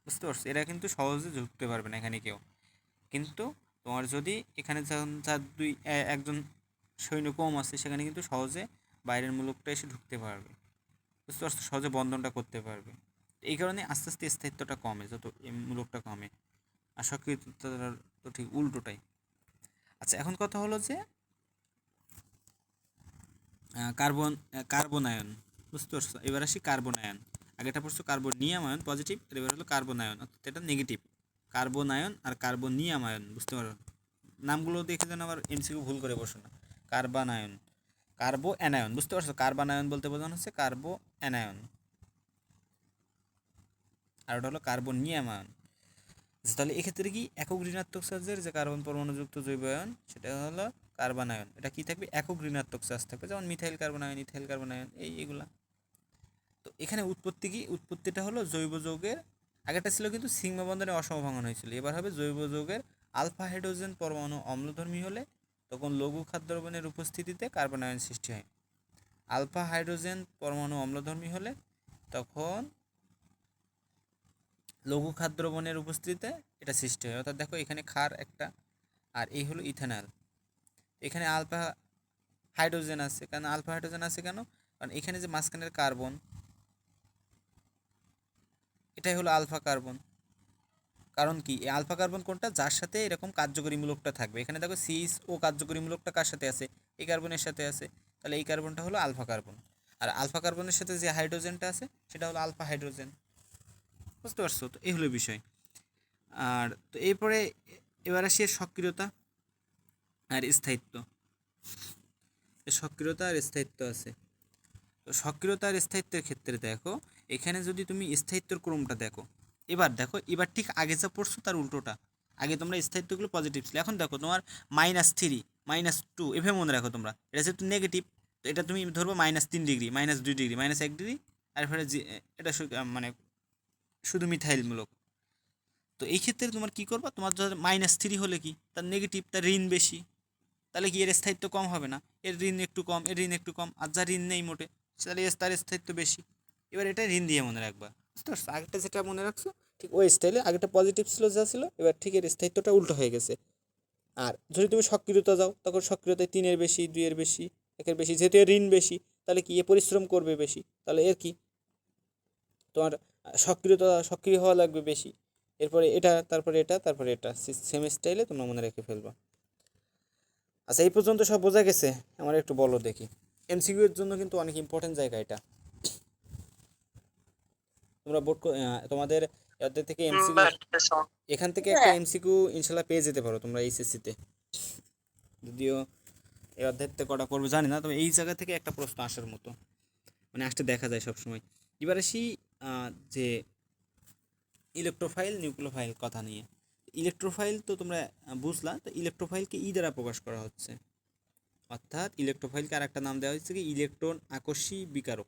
বুঝতে পারছো, এরা কিন্তু সহজে ঢুকতে পারবে না এখানে কেউ। কিন্তু তোমার যদি এখানে যখন একজন সৈন্য কম আছে, সেখানে কিন্তু সহজে বাইরের মূলকটা এসে ঢুকতে পারবে, বুঝতে পারছো, সহজে বন্ধনটা করতে পারবে। এই কারণে আস্তে আস্তে স্থায়িত্বটা কমে যত মূলকটা কমে, আর সক্রিয়তা তো ঠিক উল্টোটাই। আচ্ছা, এখন কথা হলো যে কার্বন আয়ন, বুঝতে পারছো। এবার আসি কার্বন আয়ন। আগেটা পড়ছো কার্বনিয়াম আয়ন পজিটিভ, এবার হলো কার্বন আয়ন, অর্থাৎ এটা নেগেটিভ। কার্বন আয়ন আর কার্বনিয়াম আয়ন, বুঝতে পারো, নামগুলো দেখে যেন আবার এমসিকিউ ভুল করে বসো না। কার্বন আয়ন, কার্বো অ্যানায়ন, বুঝতে পারছো, কার্বন আয়ন বলতে বোঝানো হচ্ছে কার্বো অ্যানায়ন, আর ওটা হলো কার্বনিয়াম আয়ন। তাহলে এক্ষেত্রে কি একক ঋণাত্মক চার্জের যে কার্বন পরমাণুযুক্ত জৈব আয়ন, সেটা হলো কার্বন আয়ন। এটা কি থাকবে, একক ঋণাত্মক চার্জ থাকবে, যেমন methyl carbon ion, ethyl carbon ion, এইগুলা। তো এখানে উৎপত্তি কি, উৎপত্তিটা হলো জৈব যৌগের, আগেটা ছিল কিন্তু সিগমা বন্ধনে অসমভাঙন হয়েছিল, এবার হবে জৈব যৌগের আলফা হাইড্রোজেন পরমাণু অম্লধর্মী হলে তখন লঘু খাদ্যদ্রবণের উপস্থিতিতে কার্বন আয়ন সৃষ্টি হয়। আলফা হাইড্রোজেন পরমাণু অম্লধর্মী হলে তখন লঘু খাদ্যদ্রবণের উপস্থিতিতে এটা সৃষ্টি হয়। অর্থাৎ দেখো এখানে ক্ষার একটা, আর এই হলো ইথানল। এখানে আলফা হাইড্রোজেন আছে, কারণ আলফা হাইড্রোজেন আছে কেন, কারণ এখানে যে মাঝখানের কার্বন, এটাই হলো আলফা কার্বন। কারণ কি, এই আলফা কার্বন কোনটা, যার সাথে এরকম কার্যকরী মূলকটা থাকবে। এখানে দেখো সিএস ও কার্যকরী মূলকটা কার সাথে আছে, এই কার্বনের সাথে আছে, তাহলে এই কার্বনটা হলো আলফা কার্বন। আর আলফা কার্বনের সাথে যে হাইড্রোজেনটা আছে, সেটা হলো আলফা হাইড্রোজেন, বুঝতে পারছো। তো এই হলো বিষয়। আর তো এরপরে এবার আসি সক্রিয়তা আর স্থায়িত্ব। সক্রিয়তা আর স্থায়িত্ব আছে। তো সক্রিয়তা আর স্থায়িত্বের ক্ষেত্রে দেখো, এখানে যদি তুমি স্থায়িত্বর ক্রমটা দেখো, এবার ঠিক আগে যা পড়ছো তার উল্টোটা। আগে তোমরা স্থায়িত্বগুলো পজিটিভ ছিল, এখন দেখো তোমার -3 -2 এভাবে মনে রাখো তোমরা। এটা যেহেতু নেগেটিভ, তো এটা তুমি ধরবো -3 ডিগ্রি, -2 ডিগ্রি, -1 ডিগ্রি, আর ফলে এটা মানে শুধু মিথাইলমূলক। তো এই ক্ষেত্রে তোমার কী করবা, তোমার ধর -3 হলে কি, তার নেগেটিভ, তার ঋণ বেশি, তাহলে কি এর স্থায়িত্ব কম হবে না, এর ঋণ একটু কম, এর ঋণ একটু কম, আর যা ঋণ নেই মোটে, তাহলে তার স্থায়িত্ব বেশি। এবার এটা ঋণ দিয়ে মনে রাখবা, বুঝতে পারছো। আগেরটা যেটা মনে রাখছো ঠিক ওই স্টাইলে, আগেরটা পজিটিভ ছিল যা ছিল, এবার ঠিক এর স্থায়িত্বটা উল্টো হয়ে গেছে। আর যদি তুমি সক্রিয়তা যাও, তখন সক্রিয়তায় 3-এর বেশি, 2-এর বেশি, 1-এর বেশি, যেহেতু এর ঋণ বেশি, তাহলে কি এ পরিশ্রম করবে বেশি, তাহলে এর কি তোমার সক্রিয় হওয়া লাগবে বেশি। এরপরে এটা, তারপরে এটা, তারপরে এটা, সেম স্টাইলে তোমরা মনে রেখে ফেলবা। আচ্ছা, এই পর্যন্ত সব বোঝা গেছে? আমার একটু বলো দেখি। এমসিকিউ এর জন্য কিন্তু অনেক ইম্পর্টেন্ট জায়গা এটা। তোমরা তোমাদের এদের থেকে এমসিকিউ, এখান থেকে একটা এমসিকিউ ইনশাল্লাহ পেয়ে যেতে পারো তোমরা এইচএসসিতে। যদিও এই অধ্যায় থেকে কটা করবে জানি না, তবে এই জায়গা থেকে একটা প্রশ্ন আসার মতো, মানে আসতে দেখা যায় সবসময়। এবার আসি যে ইলেকট্রোফাইল নিউক্লিওফাইল কথা নিয়ে। ইলেকট্রোফাইল তো তোমরা বুঝলা, তো ইলেকট্রোফাইলকে দ্বারা প্রকাশ করা হচ্ছে, অর্থাৎ ইলেকট্রোফাইলকে আর একটা নাম দেওয়া হচ্ছে কি, ইলেকট্রন আকর্ষী বিকারক,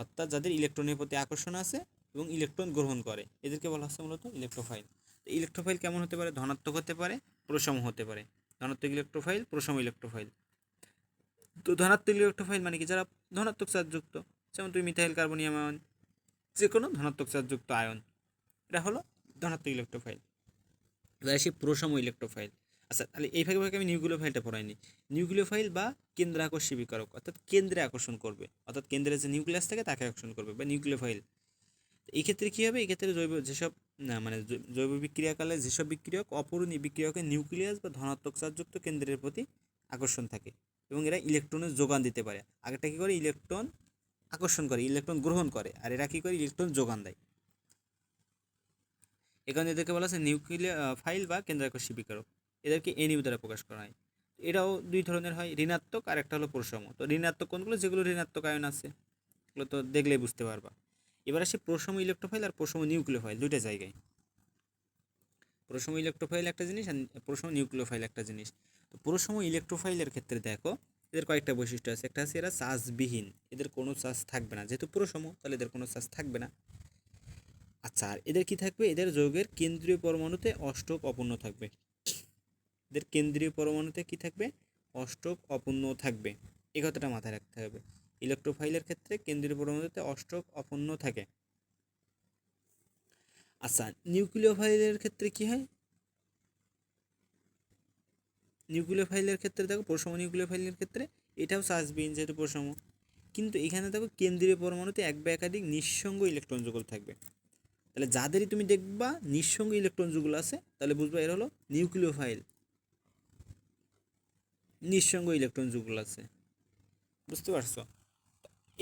অর্থাৎ যাদের ইলেকট্রনের প্রতি আকর্ষণ আছে এবং ইলেকট্রন গ্রহণ করে, এদেরকে বলা হচ্ছে মূলত ইলেকট্রোফাইল। তো ইলেকট্রোফাইল কেমন হতে পারে, ধনাত্মক হতে পারে, প্রসম হতে পারে। ধনাত্মক ইলেকট্রোফাইল, প্রসম ইলেকট্রোফাইল। তো ধনাত্মক ইলেকট্রোফাইল মানে কি, যারা ধনাত্মক চার্জযুক্ত, যেমন তুমি মিথাইল কার্বনিয়াম আয়ন, যে কোনো ধনাত্মক চার্জযুক্ত আয়ন, এটা হলো ধনাত্মক ইলেকট্রোফাইল। এবার আসি প্রসম ইলেকট্রোফাইল। আচ্ছা, তাহলে এই ভাগে আমি নিউক্লিওফাইলটা পড়াইনি। নিউক্লিওফাইল বা কেন্দ্রাকর্ষী বিকারক, অর্থাৎ কেন্দ্রে আকর্ষণ করবে, অর্থাৎ কেন্দ্রে যে নিউক্লিয়াস থাকে তাকে আকর্ষণ করবে, বা নিউক্লিওফাইল। এই ক্ষেত্রে কী হবে, এই ক্ষেত্রে জৈব বিক্রিয়াকালে যেসব বিক্রিয়ক অপরণী বিক্রিয়কের নিউক্লিয়াস বা ধনাত্মক চার্জযুক্ত কেন্দ্রের প্রতি আকর্ষণ থাকে, এবং এরা ইলেকট্রনের যোগান দিতে পারে। আগেরটা কী করে, ইলেকট্রন আকর্ষণ করে, ইলেকট্রন গ্রহণ করে, আর এরা কী করে, ইলেকট্রন যোগান দেয়। এখানে এদেরকে বলা আছে নিউক্লিওফাইল বা কেন্দ্রাকর্ষী বিকিরক। এদেরকে NU দ্বারা প্রকাশ করা হয়। এরাও দুই ধরনের হয়, ঋণাত্মক আর একটা হলো প্রশম। তো ঋণাত্মক কোনগুলো, যেগুলো ঋণাত্মক আয়ন আছে, এগুলো তো দেখলেই বুঝতে পারবা। এবার আসি প্রশম ইলেকট্রোফাইল আর প্রশম নিউক্লিওফাইল দুইটা জায়গায়। প্রশম ইলেকট্রোফাইল একটা জিনিস আর প্রশম নিউক্লিওফাইল একটা জিনিস। তো প্রশম ইলেকট্রোফাইলের ক্ষেত্রে দেখো এদের কয়েকটা বৈশিষ্ট্য আছে। একটা আছে এরা চার্জবিহীন, এদের কোনো চার্জ থাকবে না, যেহেতু প্রশম তাহলে এদের কোনো চার্জ থাকবে না। আচ্ছা, আর এদের কি থাকবে, এদের যৌগের কেন্দ্রীয় পরমাণুতে অষ্টক অপূর্ণ থাকবে। এদের কেন্দ্রীয় পরমাণুতে কি থাকবে, অষ্টক অপূর্ণ থাকবে। এই কথাটা মাথায় রাখতে হবে। ইলেকট্রোফাইলের ক্ষেত্রে কেন্দ্রীয় পরমাণুতে অষ্টক অপূর্ণ থাকে। আচ্ছা, নিউক্লিওফাইলের ক্ষেত্রে কি হয়, নিউক্লিওফাইলের ক্ষেত্রে দেখো, প্রশম নিউক্লিওফাইলের ক্ষেত্রে এটাও চার্জবিহীন যেহেতু প্রশম, কিন্তু এখানে দেখো কেন্দ্রীয় পরমাণুতে এক বা একাধিক নিঃসঙ্গ ইলেকট্রন যুগল থাকবে। তাহলে যাদেরই তুমি দেখবা নিঃসঙ্গ ইলেকট্রন যুগল আছে, তাহলে বুঝবা এর হলো নিউক্লিওফাইল, নিঃসঙ্গ ইলেকট্রন যুগল আছে। বুঝতে পারছো?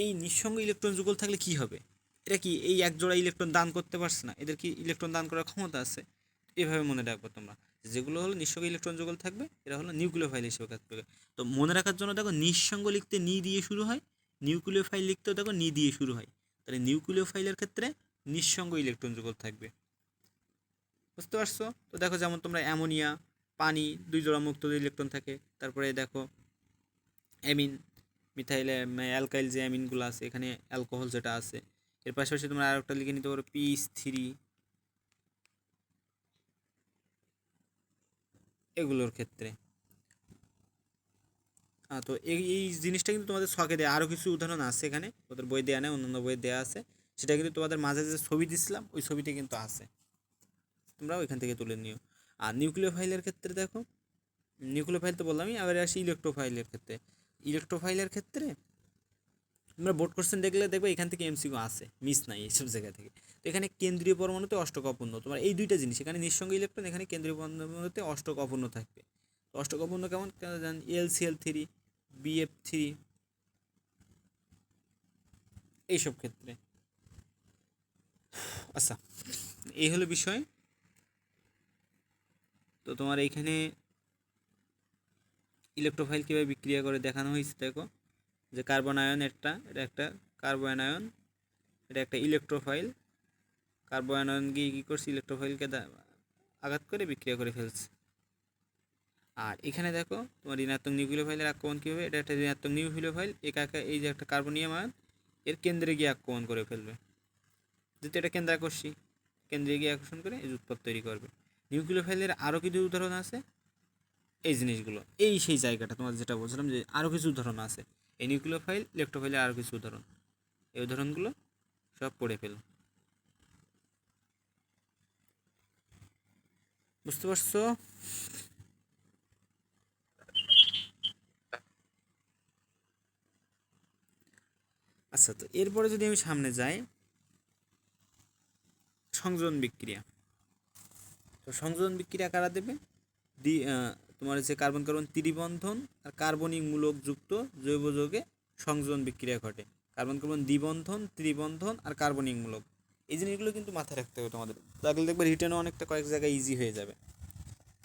এই নিঃসঙ্গ ইলেকট্রন যুগল থাকলে কি হবে, এটা কি এই এক জোড়া ইলেকট্রন দান করতে পারছে না, এদের কি ইলেকট্রন দান করার ক্ষমতা আছে। এভাবে মনে রাখবো তোমরা, যেগুলো হলো নিঃসঙ্গ ইলেকট্রন যুগল থাকবে এরা হলো নিউক্লিওফাইল হিসেবে কাজ করবে। তো মনে রাখার জন্য দেখো, নিঃসঙ্গ লিখতে নি দিয়ে শুরু হয়, নিউক্লিওফাইল লিখতেও দেখো নি দিয়ে শুরু হয়। তাহলে নিউক্লিওফাইলের ক্ষেত্রে নিঃসঙ্গ ইলেকট্রন যুগল থাকবে। বুঝতে পারছো? তো দেখো, যেমন তোমরা অ্যামোনিয়া, পানি, দুই জোড়া মুক্ত ইলেকট্রন থাকে। তারপরে দেখো অ্যামিন, মিথাইল, অ্যালকাইল যে অ্যামিনগুলো আছে, এখানে অ্যালকোহল যেটা আছে, এর পাশাপাশি তোমরা আরেকটা লিখে নিতে পারো PH3, এগুলোর ক্ষেত্রে। তো এই এই জিনিসটা কিন্তু তোমাদের শখে দেয়, আরও কিছু উদাহরণ আছে এখানে, ওদের বই দেওয়া নেই, অন্যান্য বই দেওয়া আছে। সেটা কিন্তু তোমাদের মাঝে যে ছবি দিছিলাম ওই ছবিতে কিন্তু আছে, তোমরা ওইখান থেকে তুলে নিও। আর নিউক্লিওফাইলের ক্ষেত্রে দেখো, নিউক্লিওফাইল তো বললামই, আবার আসি ইলেকট্রোফাইলের ক্ষেত্রে। ইলেকট্রোফাইলের ক্ষেত্রে তোমরা বোর্ড কোশ্চেন দেখলে দেখবে এখান থেকে MCQ আছে, মিস নাই এইসব জায়গা থেকে। তো এখানে কেন্দ্রীয় পরমাণুতে অষ্টক অপূর্ণ, তোমার এই দুইটা জিনিস, এখানে নিঃসঙ্গ ইলেকট্রন, এখানে কেন্দ্রীয় পরমাণুতে অষ্টক অপূর্ণ থাকবে। অষ্টক অপূর্ণ কেমন, জান LCl3, BF3, এইসব ক্ষেত্রে। আচ্ছা, এই হলো বিষয়। তো তোমার এইখানে ইলেকট্রোফাইল কীভাবে বিক্রিয়া করে দেখানো হয়েছে দেখো, যে কার্বন আয়ন এটা একটা কার্বন আয়ন, এটা একটা ইলেকট্রোফাইল। কার্বন আয়ন গিয়ে কী করছে, ইলেকট্রোফাইলকে আঘাত করে বিক্রিয়া করে ফেলছে। আর এখানে দেখো তোমার ঋণাত্মক নিউক্লিওফাইলের আক্রমণ কী হবে, এটা একটা ঋণাত্মক নিউক্লিওফাইল, এই যে একটা কার্বনিয়াম আয়ন এর কেন্দ্রে গিয়ে আক্রমণ করে ফেলবে, যেহেতু এটা কেন্দ্রাকর্ষী, কেন্দ্রে গিয়ে আকর্ষণ করে এই উৎপাদ তৈরি করবে। নিউক্লিওফাইলের আরও কিছু উদাহরণ আছে, এই জিনিসগুলো, এই সেই জায়গাটা তোমার যেটা বলছিলাম যে আরও কিছু উদাহরণ আছে, এই নিউক্লিওফাইল ইলেকট্রোফাইলের আরও কিছু উদাহরণ, এই উদাহরণগুলো সব পড়ে ফেল। বুঝতে পারছো? আচ্ছা, তো এরপরে যদি আমি সামনে যাই, সংযোজন বিক্রিয়া। তো সংযোজন বিক্রিয়া কারা দেবে, তোমার যে কার্বন কার্বন ত্রিবন্ধন আর কার্বনিক মূলক যুক্ত জৈব যৌগে সংযোজন বিক্রিয়া ঘটে। কার্বন কার্বন দ্বিবন্ধন, ত্রিবন্ধন আর কার্বনিক মূলক, এই জিনিসগুলো কিন্তু মাথায় রাখতে হবে তোমাদের, তাহলে দেখবে রিটেনও অনেকটা কয়েক জায়গায় ইজি হয়ে যাবে।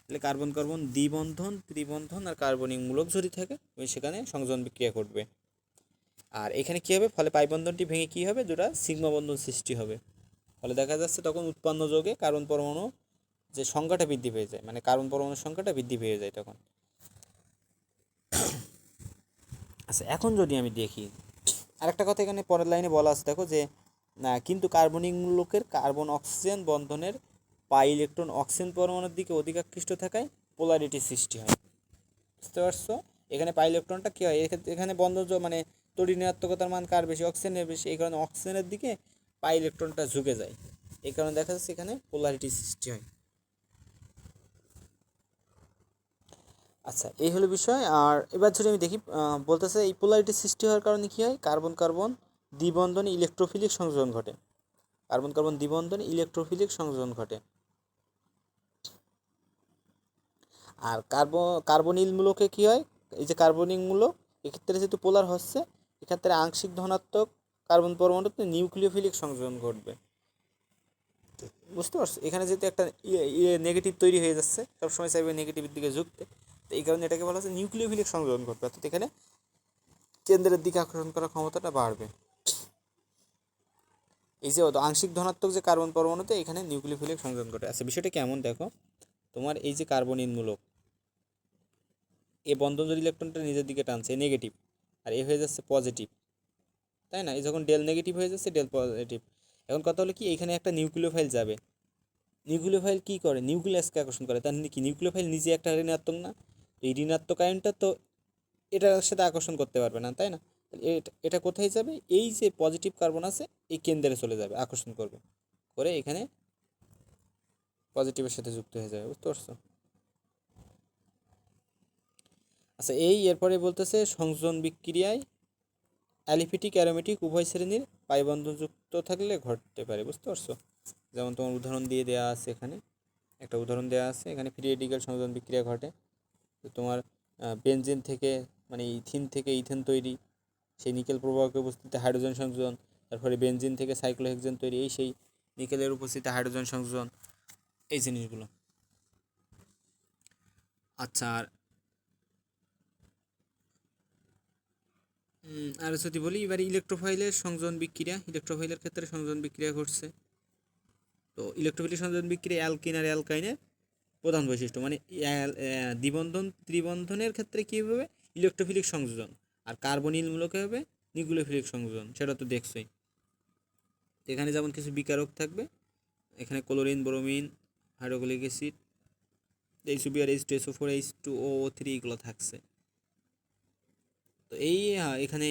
তাহলে কার্বন কার্বন দ্বিবন্ধন, ত্রিবন্ধন আর কার্বনিক মূলক যদি থাকে সেখানে সংযোজন বিক্রিয়া ঘটবে। আর এখানে কী হবে, ফলে পাই বন্ধনটি ভেঙে কী হবে, দুটা সিগমা বন্ধন সৃষ্টি হবে। ফলে দেখা যাচ্ছে তখন উৎপন্ন যৌগে কার্বন পরমাণু যে সংখ্যাটা বৃদ্ধি পেয়ে যায়, মানে কার্বন পরমাণুর সংখ্যাটা বৃদ্ধি পেয়ে যায় তখন। আচ্ছা, এখন যদি আমি দেখি আরেকটা কথা এখানে পরের লাইনে বলা আছে, দেখো যে কিন্তু কার্বনিক মূলকের কার্বন অক্সিজেন বন্ধনের পাই ইলেকট্রন অক্সিজেন পরমাণুর দিকে অধিক আকৃষ্ট থাকায় পোলারিটি সৃষ্টি হয়। বুঝতে পারছো? এখানে পাই ইলেকট্রনটা কী হয়, এখানে বন্ধন মানে তড়িৎ ঋণাত্মকতার মান কার বেশি, অক্সিজেনের বেশি, এই কারণে অক্সিজেনের দিকে পাই ইলেকট্রনটা ঝুঁকে যায়, এই কারণে দেখা যাচ্ছে এখানে পোলারিটি সৃষ্টি হয়। আচ্ছা, এই হলো বিষয়। আর এবার যদি আমি দেখি, বলতেছে এই পোলারিটি সৃষ্টি হওয়ার কারণে কী হয়, কার্বন কার্বন দ্বিবন্ধনে ইলেকট্রোফিলিক সংযোজন ঘটে, কার্বন কার্বন দ্বিবন্ধনে ইলেকট্রোফিলিক সংযোজন ঘটে। আর কার্বনিল মূলকে কী হয়, এই যে কার্বনিক মূলক এক্ষেত্রে যেহেতু পোলার হচ্ছে, এক্ষেত্রে আংশিক ধনাত্মক কার্বন পরমাণুতে নিউক্লিওফিলিক সংযোজন ঘটবে। বুঝতে পারছো? এখানে যেহেতু একটা নেগেটিভ তৈরি হয়ে যাচ্ছে, সবসময় চাইবে নেগেটিভের দিকে ঝুঁকতে, তো এই কারণে এটাকে বলা হচ্ছে নিউক্লিওফিলিক সংযোজন ঘটবে, অর্থাৎ এখানে কেন্দ্রের দিকে আকর্ষণ করার ক্ষমতাটা বাড়বে। এই যে আংশিক ধনাত্মক যে কার্বন পরমাণুতে এখানে নিউক্লিওফিলিক সংযোজন ঘটে। আচ্ছা, বিষয়টা কেমন দেখো, তোমার এই যে কার্বনিন মূলক, এ বন্ধন যদি ইলেকট্রনটা নিজের দিকে টানছে নেগেটিভ, আর এ হয়ে যাচ্ছে পজিটিভ, তাই না? এই যখন ডেল নেগেটিভ হয়ে যাচ্ছে ডেল পজিটিভ, এখন কথা হলো কি, এখানে একটা নিউক্লিওফাইল যাবে। নিউক্লিওফাইল কী করে? নিউক্লিয়াসকে আকর্ষণ করে। তার কি নিউক্লিওফাইল নিজে একটা ঋণাত্মক না? এই ঋণাত্মক আয়নটা তো এটার সাথে আকর্ষণ করতে পারবে না, তাই না? এটা কোথায় যাবে? এই যে পজিটিভ কার্বন আছে এই কেন্দ্রে চলে যাবে, আকর্ষণ করবে, করে এখানে পজিটিভের সাথে যুক্ত হয়ে যাবে। বুঝতে পারছো? আচ্ছা, এরপরে বলতেছে সংযোজন বিক্রিয়ায় অ্যালিফেটিক অ্যারোমেটিক উভয় শ্রেণীর পাই বন্ধনযুক্ত থাকলে ঘটতে পারে। বুঝতে পারছো? যেমন তোমার উদাহরণ দিয়ে দেওয়া আছে, এখানে একটা উদাহরণ দেওয়া আছে, এখানে ফ্রি রেডিক্যাল সংযোজন বিক্রিয়া ঘটে। তো তোমার বেনজিন থেকে মানে ইথিন থেকে ইথেন তৈরি, সেই নিকেল প্রবাহকের উপস্থিতিতে হাইড্রোজেন সংযোজন, তারপরে বেনজিন থেকে সাইক্লোহেক্সেন তৈরি, এই সেই নিকেলের উপস্থিতিতে হাইড্রোজেন সংযোজন, এই জিনিসগুলো। আচ্ছা, আর যদি বলি এবারে ইলেকট্রোফাইলের সংযোজন বিক্রিয়া, ইলেকট্রোফাইলের ক্ষেত্রে সংযোজন বিক্রিয়া ঘটছে। তো ইলেকট্রোফিলিক সংযোজন বিক্রিয়া অ্যালকিন আর অ্যালকাইনের প্রধান বৈশিষ্ট্য, মানে দ্বিবন্ধন ত্রিবন্ধনের ক্ষেত্রে কী হবে? ইলেকট্রোফিলিক সংযোজন। আর কার্বনিল মূলকে হবে নিউক্লিওফিলিক সংযোজন, সেটা তো দেখছোই। এখানে যেমন কিছু বিকারক থাকবে, এখানে chlorine, bromine, hydrochloric acid, H2BR, H2SO4, H2O3 এগুলো থাকছে। তো এখানে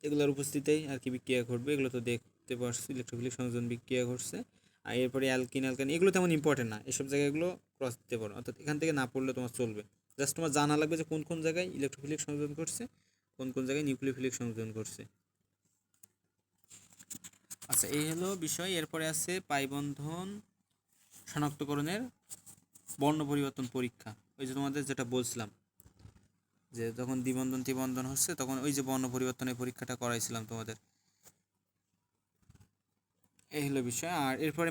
এগুলোর উপস্থিতিতেই আর কি বিক্রিয়া ঘটবে, এগুলো তো দেখতে পাচ্ছি ইলেকট্রোফিলিক সংযোজন বিক্রিয়া ঘটছে। আর এরপরে অ্যালকিন এগুলো তেমন ইম্পর্টেন্ট না, এসব জায়গায় এগুলো ক্রস দিতে পারো, অর্থাৎ এখান থেকে না পড়লে তোমার চলবে। জাস্ট তোমার জানা লাগবে যে কোন কোন জায়গায় ইলেকট্রোফিলিক সংযোজন করছে, কোন কোন জায়গায় নিউক্লিওফিলিক সংযোজন করছে। আচ্ছা, এই হলো বিষয়। এরপরে আছে পাইবন্ধন শনাক্তকরণের বর্ণ পরিবর্তন পরীক্ষা। ওই যে তোমাদের যেটা বলছিলাম, যে যখন দ্বিবন্ধন ত্রিবন্ধন হচ্ছে তখন ওই যে বর্ণ পরিবর্তনের পরীক্ষাটা করাইছিলাম তোমাদের, এই হলো বিষয়। আর এরপরে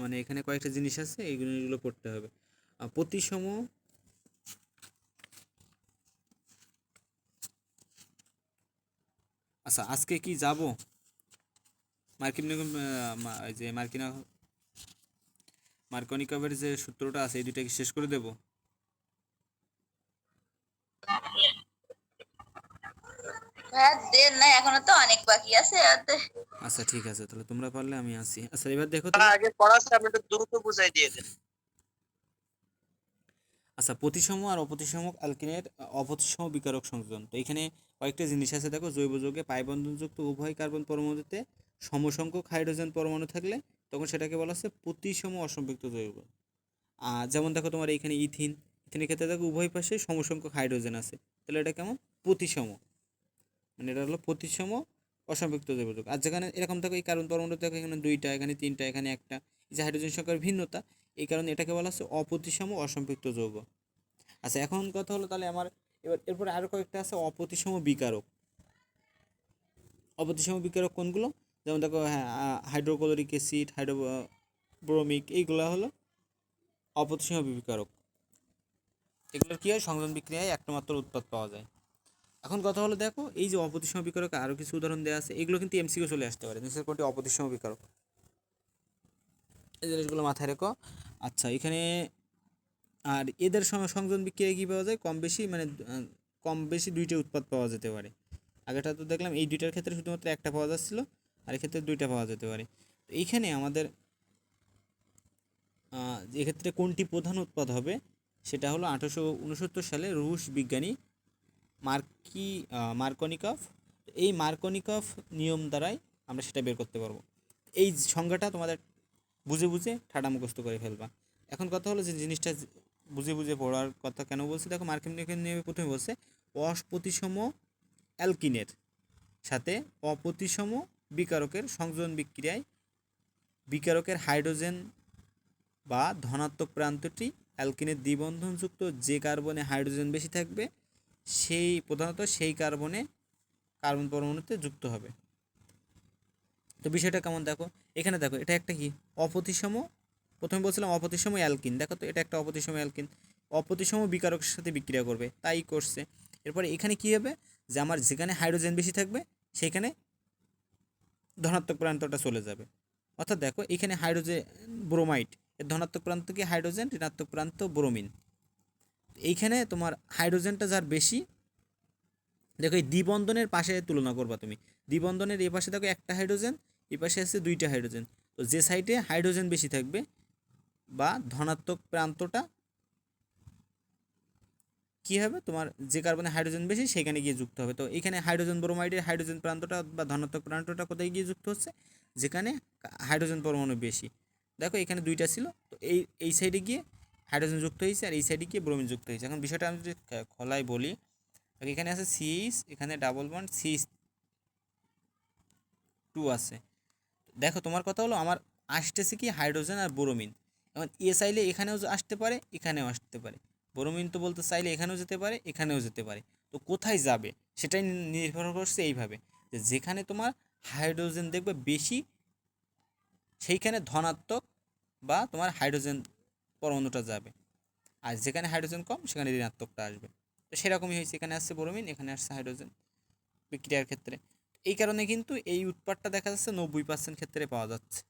মানে এখানে কয়েকটা জিনিস আছে, এই জিনিসগুলো পড়তে হবে। প্রতিসম, আচ্ছা আজকে কি যাব মার্কিন যে মার্কনিকভের যে সূত্রটা আছে এই দুইটা কি শেষ করে দেব? হ্যাঁ দেন না, এখনো তো অনেক বাকি আছে। আচ্ছা ঠিক আছে, তাহলে তোমরা পারলে আমি আসি। আচ্ছা এবার দেখো তো, আগে পড়াচ্ছে আপনি একটু দ্রুত বুঝাই দিয়ে দেন। আচ্ছা প্রতিসম আর অপ্রতিসম অ্যালকিনের অপ্রতিসম বিকারক সংযোজন। তো এখানে কয়েকটা জিনিস আছে দেখো, জৈব যৌগে পাই বন্ধনযুক্ত উভয় কার্বন পরমাণুতে সমসংখ্যক হাইড্রোজেন পরমাণু থাকলে তখন সেটাকে বলা হচ্ছে প্রতিসম অসম্পৃক্ত জৈব। যেমন দেখো তোমার এইখানে ইথিনের ক্ষেত্রে দেখো উভয় পাশে সমসংখ্যক হাইড্রোজেন আছে, তাহলে এটা কেমন? প্রতিসম, মানে এটা হলো প্রতিসম অসম্পৃক্ত জৈব যৌগ। আর যেখানে এরকম থাকো এই কার্বন পরমাণু দেখো এখানে দুইটা, এখানে তিনটা, এখানে একটা, এই যে হাইড্রোজেন সংখ্যার ভিন্নতা, এই কারণে এটাকে বলা হচ্ছে অপ্রতিসম অসম্পৃক্ত যৌগ। আচ্ছা এখন কথা হলো তাহলে আমার এরপরে আরও কয়েকটা আছে অপ্রতিসম বিকারক। অপ্রতিসম বিকারক কোনগুলো? যেমন দেখো, হ্যাঁ, হাইড্রোক্লোরিক অ্যাসিড, ব্রোমিক, এইগুলো হলো অপ্রতিসম বিকারক। এগুলোর কী হয়? সংযোজন বিক্রিয়ায় একটা মাত্র উৎপাদ পাওয়া যায়। এখন কথা হলো দেখো, এই যে অপ্রতিসম বিকারক আরও কিছু উদাহরণ দেওয়া আছে, এগুলো কিন্তু এমসিকিউ চলে আসতে পারে, নিশ্চয় কোনটি অপ্রতিসম বিকারক, এই জিনিসগুলো মাথায় রেখো। আচ্ছা এখানে আর এদের সংযোজন বিক্রিয়ায় কী পাওয়া যায়? কম বেশি দুইটা উৎপাদ পাওয়া যেতে পারে। আগেটা তো দেখলাম এই দুইটার ক্ষেত্রে শুধুমাত্র একটা পাওয়া যাচ্ছিলো, আর এক্ষেত্রে দুইটা পাওয়া যেতে পারে। তো এইখানে আমাদের এক্ষেত্রে কোনটি প্রধান উৎপাদ হবে সেটা হলো 1869 সালে রুশ বিজ্ঞানী মার্কনিকভ, এই মার্কনিকভ নিয়ম দ্বারাই আমরা সেটা বের করতে পারবো। এই সংজ্ঞাটা তোমাদের বুঝে বুঝে ঠাডা মুখস্থ করে ফেলবা। এখন কথা হলো যে জিনিসটা বুঝে বুঝে পড়ার কথা কেন বলছি দেখো, মার্কনিকভ নিয়মে প্রথমে বলছে অপ্রতিসম অ্যালকিনের সাথে অপ্রতিসম বিকারকের সংযোজন বিক্রিয়ায় বিকারকের হাইড্রোজেন বা ধনাত্মক প্রান্তটি অ্যালকিনের দ্বিবন্ধনযুক্ত যে কার্বনে হাইড্রোজেন বেশি থাকবে সেই প্রধানত সেই কার্বন পরমাণুতে যুক্ত হবে। তো বিষয়টা কেমন দেখো, এখানে দেখো এটা একটা কি অপ্রতিসম, প্রথমে বলছিলাম অপ্রতিসম অ্যালকিন, দেখো তো এটা একটা অপ্রতিসম অ্যালকিন, অপ্রতিসম বিকারকের সাথে বিক্রিয়া করবে, তাই করছে। এরপরে এখানে কি হবে, যে আমার যেখানে হাইড্রোজেন বেশি থাকবে সেখানে ধনাত্মক প্রান্তটা চলে যাবে। অর্থাৎ দেখো এখানে হাইড্রোজেন ব্রোমাইড, এর ধনাত্মক প্রান্ত কি হাইড্রোজেন, ঋণাত্মক প্রান্ত ব্রোমিন। এইখানে তোমার হাইড্রোজেনটা যার বেশি, দেখো এই দ্বিবন্ধনের পাশে তুলনা করবা তুমি, দ্বিবন্ধনের এই পাশে দেখো একটা হাইড্রোজেন, এই পাশে আছে দুইটা হাইড্রোজেন, তো যে সাইডে হাইড্রোজেন বেশি থাকবে বা ধনাত্মক প্রান্তটা কি হবে, তোমার যে কার্বনে হাইড্রোজেন বেশি সেখানে গিয়ে যুক্ত হবে। তো এখানে হাইড্রোজেন ব্রোমাইডের হাইড্রোজেন প্রান্তটা বা ধনাত্মক প্রান্তটা কোথায় গিয়ে যুক্ত হচ্ছে, যেখানে হাইড্রোজেন পরমাণু বেশি। দেখো এখানে দুইটা ছিল, তো এই সাইডে গিয়ে হাইড্রোজেন যুক্ত হয়েছে আর এই সাইডে গিয়ে ব্রোমিন যুক্ত হয়েছে। এখন বিষয়টা আমি যদি খোলাই বলি, এখানে আছে সিএইচ, এখানে ডাবল বন্ড CH2 আছে। দেখো তোমার কথা হলো আমার আসতেছে কি হাইড্রোজেন আর ব্রোমিন, এখন এ চাইলে এখানেও আসতে পারে এখানেও আসতে পারে, ব্রোমিন তো বলতে চাইলে এখানেও যেতে পারে এখানেও যেতে পারে, তো কোথায় যাবে সেটাই নির্ভর করছে এইভাবে, যে যেখানে তোমার হাইড্রোজেন দেখবে বেশি সেইখানে ধনাত্মক বা তোমার হাইড্রোজেন পরমাণুটা যাবে, আর যেখানে হাইড্রোজেন কম সেখানে ঋণাত্মকটা আসবে। তো সেরকমই হয়েছে, এখানে আসছে ব্রোমিন এখানে আসছে হাইড্রোজেন বিক্রিয়ার ক্ষেত্রে। এই কারণে কিন্তু এই উৎপাদটা দেখা যাচ্ছে 90% ক্ষেত্রে পাওয়া যাচ্ছে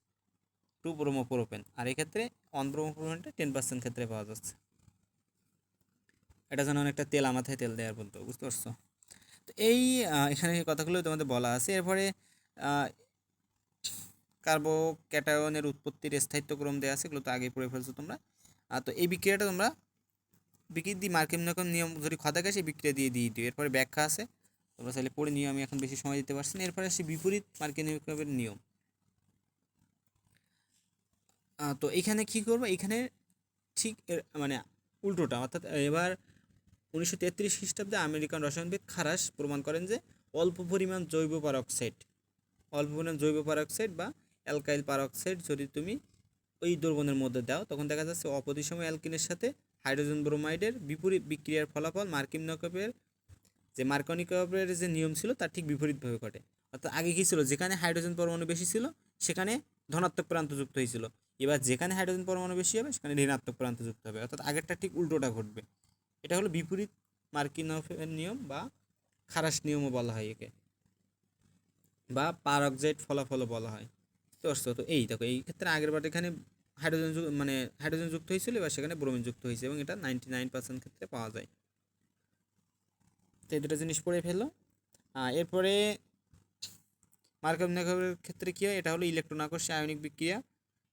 টু ব্রোমোপ্রোপেন, আর এক্ষেত্রে অন ব্রোমোপ্রোপেনটা 10% ক্ষেত্রে পাওয়া যাচ্ছে। এটা যেন অনেকটা তেলা মাথায় তেল দেওয়ার বলতো, বুঝতে পারছো? তো এই এখানে কথাগুলো তোমাদের বলা আছে। এরপরে কার্বো ক্যাটায়নের উৎপত্তির স্থায়িত্বক্রম দেওয়া আছে, এগুলো তো আগেই পড়ে ফেলছো তোমরা। তো এই বিক্রিয়াটা তোমরা বিক্রিয়া মার্কিন নিয়ম যদি খা থাকে সেই বিক্রিয়া দিয়ে দিও। এরপরে ব্যাখ্যা আছে, তোমরা চাইলে পড়ে নিও, আমি এখন বেশি সময় দিতে পারছি না। এরপরে আসি বিপরীত মার্কিন নিয়ম। তো এখানে কি করবো, এখানে ঠিক মানে উল্টোটা, অর্থাৎ এবার 1933 খ্রিস্টাব্দে আমেরিকান রসায়নবিদ খারাস প্রমাণ করেন যে অল্প পরিমাণ জৈব পারক্সাইড বা অ্যালকাইল পারক্সাইড যদি তুমি ওই দ্রবণের মধ্যে দাও, তখন দেখা যাচ্ছে অপ্রতিসম অ্যালকিনের সাথে হাইড্রোজেন ব্রোমাইডের বিপরীত বিক্রিয়ার ফলাফল মার্কনিকভের যে নিয়ম ছিল তার ঠিক বিপরীতভাবে ঘটে। অর্থাৎ আগে কী ছিল, যেখানে হাইড্রোজেন পরমাণু বেশি ছিল সেখানে ধনাত্মক প্রান্ত যুক্ত হয়েছিল, এবার যেখানে হাইড্রোজেন পরমাণু বেশি হবে সেখানে ঋণাত্মক প্রান্ত যুক্ত হবে, অর্থাৎ আগেরটা ঠিক উল্টোটা ঘটবে। এটা হলো বিপরীত মার্কিনফের নিয়ম বা খারাস নিয়মও বলা হয় একে, বা পারক্সাইড ফলাফলও বলা হয়। বুঝতে পারছো? তো এই দেখো এই ক্ষেত্রে আগের বার এখানে হাইড্রোজেন যুক্ত হয়েছিল, এবার সেখানে ব্রোমিন যুক্ত হয়েছে এবং এটা 99% ক্ষেত্রে পাওয়া যায়। তো এই দুটো জিনিস পড়ে ফেললো। এরপরে মার্কভের ক্ষেত্রে কী হয়, এটা হলো ইলেকট্রন আকর্ষণ আয়নিক বিক্রিয়া,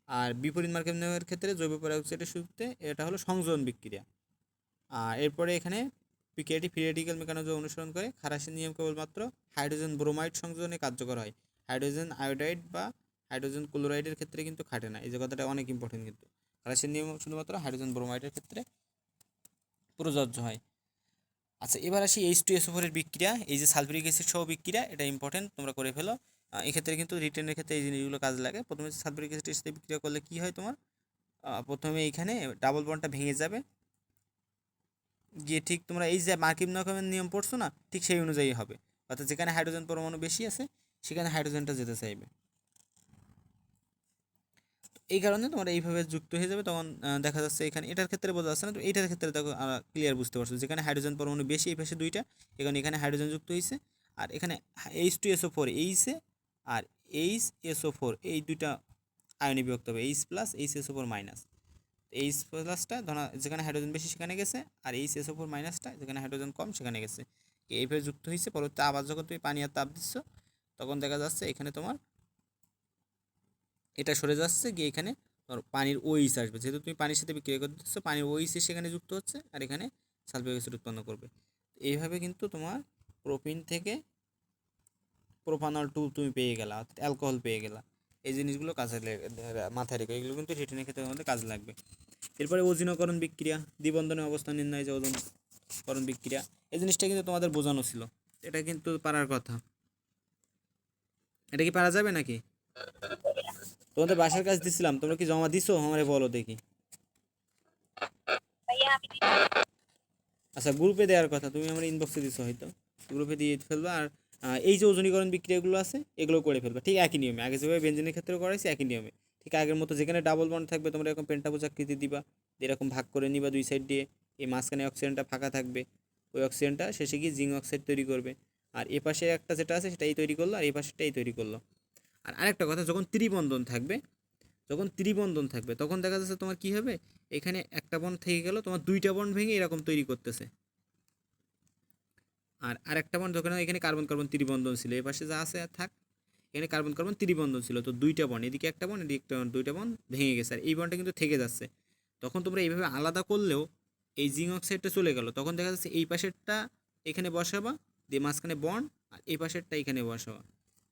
আর বিপরীত মার্কভের ক্ষেত্রে জৈব পেরক্সাইডের সূত্রে এটা হলো সংযোজন বিক্রিয়া। এরপরে এখানে বিক্রিয়াটি থিওরিটিক্যাল মেকানিজম অনুসরণ করে। খারাসের নিয়ম কেবলমাত্র হাইড্রোজেন ব্রোমাইড সংযোজনে কার্যকর হয়, হাইড্রোজেন আয়োডাইড বা হাইড্রোজেন ক্লোরাইডের ক্ষেত্রে কিন্তু খাটে না। এই যে কথাটা অনেক ইম্পর্টেন্ট, কিন্তু খারাসের নিয়ম শুধুমাত্র হাইড্রোজেন ব্রোমাইডের ক্ষেত্রে প্রযোজ্য হয়। আচ্ছা, এবার আসি H2SO4 এর বিক্রিয়া, এই যে সালফিউরিক অ্যাসিড সহ বিক্রিয়া, এটা ইম্পর্টেন্ট, তোমরা করে ফেলো। এক্ষেত্রে কিন্তু রিটেনের ক্ষেত্রে এই জিনিসগুলো কাজে লাগে। প্রথমে সালফিউরিক অ্যাসিডের সাথে বিক্রিয়া করলে কী হয়, তোমার প্রথমে এইখানে ডাবল বন্ডটা ভেঙে যাবে, গিয়ে ঠিক তোমরা এই যে মার্কিনফের নিয়ম পড়ছো না, ঠিক সেই অনুযায়ী হবে। অর্থাৎ যেখানে হাইড্রোজেন পরমাণু বেশি আছে সেখানে হাইড্রোজেনটা যেতে চাইবে, এই কারণে তোমরা এইভাবে যুক্ত হয়ে যাবে। তখন দেখা যাচ্ছে এখানে এটার ক্ষেত্রে বোঝা যাচ্ছে না, তো এইটার ক্ষেত্রে দেখো ক্লিয়ার বুঝতে পারছো, যেখানে হাইড্রোজেন পরমাণু বেশি এই পাশে দুইটা, এখানে হাইড্রোজেন যুক্ত হয়েছে, আর এখানে H2SO4 এইচে আর HSO4 এই দুইটা আয়নে বিভক্ত হবে, H+ HSO4-। H+টা যেখানে হাইড্রোজেন বেশি সেখানে গেছে, আর HSO4- যেখানে হাইড্রোজেন কম সেখানে গেছে, এইভাবে যুক্ত হয়েছে। পরবর্তী আবার যখন তুমি পানি আর তাপ দিচ্ছ তখন দেখা যাচ্ছে এখানে তোমার এটা সরে যাচ্ছে, গিয়ে এখানে পানির OH আসবে, যেহেতু তুমি পানির সাথে বিক্রিয়া করতেছো পানির OH সেখানে যুক্ত হচ্ছে, আর এখানে সালফিউরিক অ্যাসিড উৎপন্ন করবে। এইভাবে কিন্তু তোমার প্রোপিন থেকে প্রোপানল 2 তুমি পেয়ে গেলা, অর্থাৎ অ্যালকোহল পেয়ে গেলা। এই জিনিসগুলো কাজে মাথায় রেখে, এগুলো কিন্তু রিটেনের ক্ষেত্রে আমাদের কাজে লাগবে। এরপরে ওজনকরণ বিক্রিয়া, দ্বিবন্ধনের অবস্থান নির্ণয়, যে ওজনকরণ বিক্রিয়া, এই জিনিসটা কিন্তু তোমাদের বোঝানো ছিল, এটা কিন্তু পারার কথা। এটা কি পারা যাবে নাকি? তোমাদের বাসার কাজ দিছিলাম, তোমরা কি জমা দিছো আমারে বলো দেখি। আচ্ছা, গ্রুপে দেওয়ার কথা, তুমি আমার ইনবক্সে দিছো হয়তো, গ্রুপে দিয়ে ফেলবা। আর এই যে ওজনীকরণ বিক্রিয়াগুলো আছে এগুলো করে ফেলবা ঠিক একই নিয়মে, আগে যেভাবে বেঞ্জিনের ক্ষেত্রেও করাইছি একই নিয়মে, ঠিক আগের মতো। যেখানে ডাবল বন্ড থাকবে তোমরা এরকম পেন্টাপোজ আকৃতি দিবা, এরকম ভাগ করে নিবা দুই সাইড দিয়ে। এই মাঝখানে অক্সিজেনটা ফাঁকা থাকবে, ওই অক্সিজেনটা শেষে গিয়ে জিঙ্ক অক্সাইড তৈরি করবে। আর এ পাশে একটা যেটা আছে সেটা এই তৈরি করলো, আর এই পাশেরটা এই তৈরি করলো। আর আরেকটা কথা, যখন ত্রিবন্ধন থাকবে, তখন দেখা যাচ্ছে তোমার কি হবে, এখানে একটা বন্ড থেকে গেল, তোমার দুইটা বন্ড ভেঙে এরকম তৈরি করতেছে। আর আরেকটা বন্ড যখন এখানে কার্বন কার্বন ত্রিবন্ধন ছিল, এই পাশে যা আছে থাক, এখানে কার্বন কার্বন ত্রিবন্ধন ছিল, তো দুইটা বন্ড, এদিকে একটা বন্ড এদিকে একটা বন্ড, দুইটা বন্ড ভেঙে গেছে, আর এই বন্ডটা কিন্তু থেকে যাচ্ছে। তখন তোমরা এইভাবে আলাদা করলেও এই জিঙ্ক অক্সাইডটা চলে গেল, তখন দেখা যাচ্ছে এই পাশেরটা এখানে বসাবা, দিয়ে মাঝখানে বন্ড, আর এই পাশেরটা এখানে বসাবা,